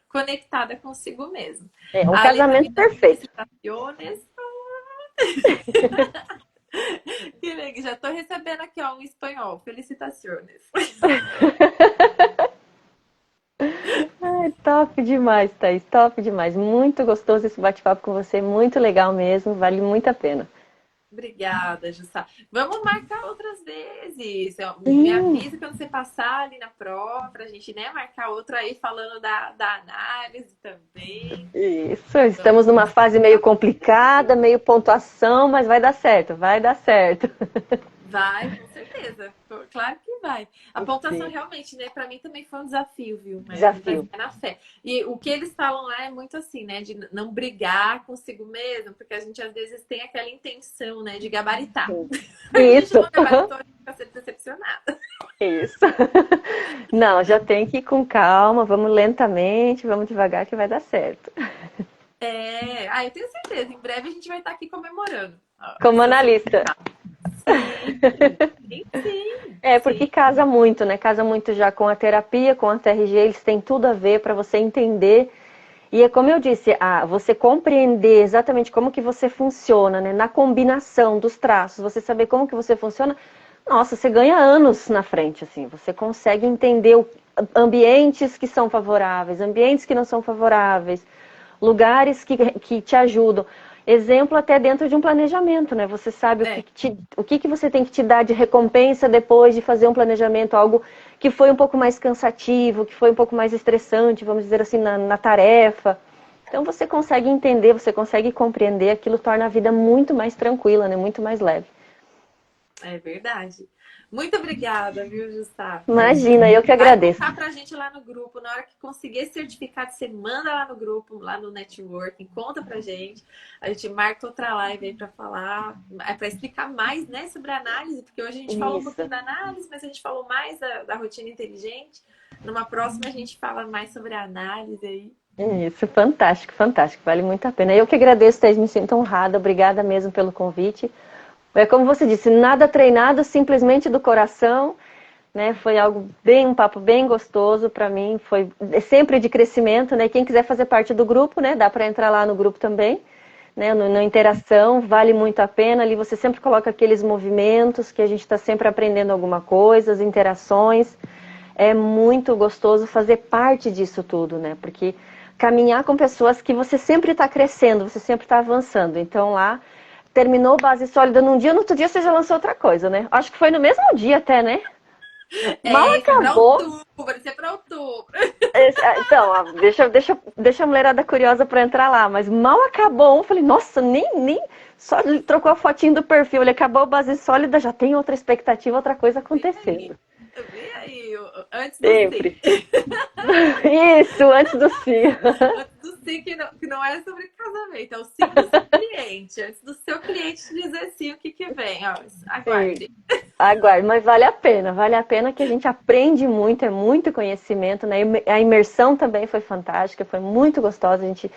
conectada consigo mesmo. É um A Ale tá me casamento dando perfeito. felicitações. Que legal, já tô recebendo aqui, ó, um espanhol. Felicitações. Ai, top demais, Thaís, top demais. Muito gostoso esse bate-papo com você, muito legal mesmo, vale muito a pena. Obrigada, Jussá. Vamos marcar outras vezes. Me Sim, avisa quando você passar ali na prova, pra gente, né, marcar outra aí falando da análise também. isso. Estamos numa fase meio complicada, meio pontuação, mas vai dar certo, vai dar certo. Vai, com certeza. Claro que vai. A pontuação Sim, realmente, né, pra mim também foi um desafio, viu? Mas a gente vai desafio. ficar na fé. E o que eles falam lá é muito assim, né, de não brigar consigo mesmo, porque a gente às vezes tem aquela intenção, né, de gabaritar. Sim. A gente Isso, não gabaritou, a gente fica sendo decepcionada. isso. Não, já tem que ir com calma, vamos lentamente, vamos devagar que vai dar certo. Eu tenho certeza. Em breve a gente vai estar aqui comemorando. Ó, vai Como ser o seu. analista. Sim, sim, sim, É, porque sim. casa muito, né? Casa muito já com a terapia, com a TRG, eles têm tudo a ver para você entender. E é como eu disse, você compreender exatamente como que você funciona, né? Na combinação dos traços, você saber como que você funciona, nossa, você ganha anos na frente, assim. Você consegue entender ambientes que são favoráveis, ambientes que não são favoráveis, lugares que te ajudam. Exemplo até dentro de um planejamento, né? Você sabe É, o que você tem que te dar de recompensa depois de fazer um planejamento, algo que foi um pouco mais cansativo, que foi um pouco mais estressante, vamos dizer assim, na tarefa. Então você consegue entender, você consegue compreender, aquilo torna a vida muito mais tranquila, né? Muito mais leve. É verdade. Muito obrigada, viu, Gustavo? Imagina, eu que Vai agradeço. contar pra gente lá no grupo. Na hora que conseguir esse certificado, você manda lá no grupo, lá no networking, conta pra gente. A gente marca outra live aí pra falar, pra explicar mais, né, sobre a análise, porque hoje a gente falou um pouquinho Isso. da análise, mas a gente falou mais da rotina inteligente. Numa próxima a gente fala mais sobre a análise aí. Isso, fantástico, fantástico, vale muito a pena. Eu que agradeço, Thaís, me sinto honrada, obrigada mesmo pelo convite. É como você disse, nada treinado, simplesmente do coração, né? Foi algo bem, um papo bem gostoso para mim, foi sempre de crescimento, né? Quem quiser fazer parte do grupo, né? Dá para entrar lá no grupo também, né? Na interação, vale muito a pena. Ali você sempre coloca aqueles movimentos que a gente está sempre aprendendo alguma coisa, as interações. É muito gostoso fazer parte disso tudo, né? Porque caminhar com pessoas que você sempre está crescendo, você sempre está avançando. Então lá, terminou base sólida num dia, no outro dia você já lançou outra coisa, né? Acho que foi no mesmo dia até, né? Mal É, isso é pra acabou. outubro, isso é pra outubro. Então, ó, deixa a mulherada curiosa para entrar lá, mas mal acabou um, falei, nossa, nem só ele trocou a fotinho do perfil, ele acabou a base sólida, já tem outra expectativa, outra coisa Vem aí, acontecendo. vem aí, antes do sim. Sempre. Isso, antes do sim. Antes do sim, que não é sobre casamento, é o sim do seu cliente. Antes do seu cliente te dizer sim, o que que vem. Ó, Sim. aguarde. Aguarde, mas vale a pena que a gente aprende muito, é muito conhecimento, né? A imersão também foi fantástica, foi muito gostosa, a gente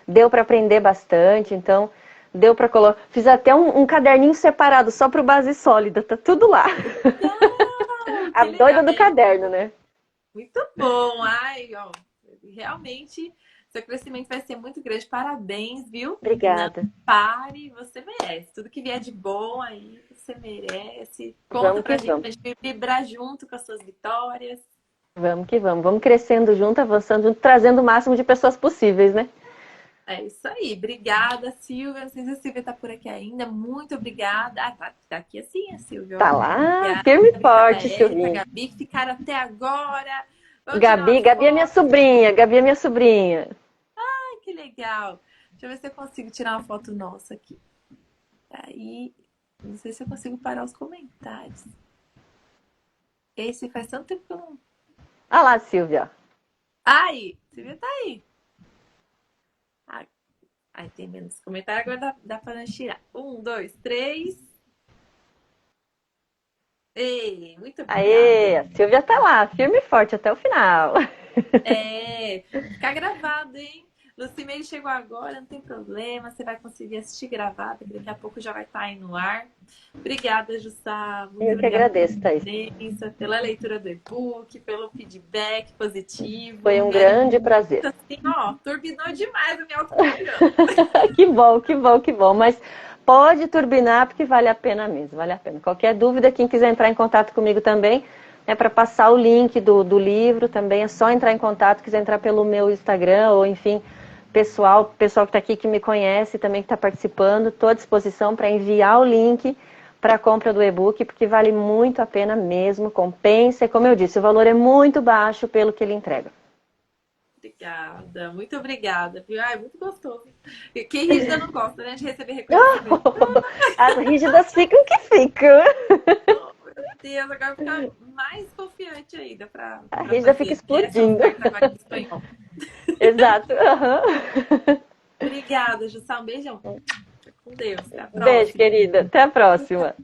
deu para aprender bastante, então deu para colocar. Fiz até um caderninho separado só para o base sólida, tá tudo lá. Não, A que legal. doida do caderno, né? Muito bom. Ai, ó, realmente, seu crescimento vai ser muito grande. Parabéns, viu? Não Obrigada. pare, você merece. Tudo que vier de bom aí, você merece. Conta Vamos que pra vamos. gente vibrar junto com as suas vitórias. Vamos que vamos. Vamos crescendo junto, avançando junto, trazendo o máximo de pessoas possíveis, né? É isso aí. Obrigada, Silvia. Não sei se a Silvia tá por aqui ainda. Muito obrigada. Ah, tá aqui assim, a Silvia. Tá Ó. lá, Obrigada, firme e obrigada, forte, Érica, Silvinho. Gabi, que ficaram até agora. Vamos tirar uma Gabi é minha foto. sobrinha, Gabi é minha sobrinha. Ai, que legal. Deixa eu ver se eu consigo tirar uma foto nossa aqui. Aí, não sei se eu consigo parar os comentários. Esse faz tanto tempo que eu não. Olha lá, Silvia. Ai, Silvia tá aí. Ai, ai, tem menos comentário, agora dá pra nós tirar. Um, dois, três. Ei, muito obrigada. Aê, a Silvia tá lá, firme e forte até o final. É, ficar gravado, hein? Lucimei chegou agora, não tem problema, você vai conseguir assistir gravado, daqui a pouco já vai estar aí no ar. Obrigada, Gustavo. Muito Eu que obrigada agradeço, Thaís. pela presença, pela leitura do e-book, pelo feedback Foi positivo. um Me animou grande prazer. muito, assim, ó, turbinou demais a minha autoconfiança. Que bom, que bom, que bom. Mas pode turbinar porque vale a pena mesmo, vale a pena. Qualquer dúvida, quem quiser entrar em contato comigo também, é para passar o link do livro também, é só entrar em contato, quiser entrar pelo meu Instagram ou enfim, pessoal que está aqui que me conhece também que está participando, estou à disposição para enviar o link para a compra do e-book, porque vale muito a pena mesmo, compensa, e como eu disse, o valor é muito baixo pelo que ele entrega. Obrigada, muito obrigada, viu? Ai, muito gostoso. E quem rígida não gosta, né, de receber reconhecimento. As rígidas ficam que ficam. Oh, meu Deus, agora fica mais confiante ainda para A rígida fica fazer essa explodindo. oferta agora em espanhol. Exato. Uhum. Obrigada, Jussá. Um beijão. Fica com Deus. Até a Beijo, próxima. querida. Até a próxima.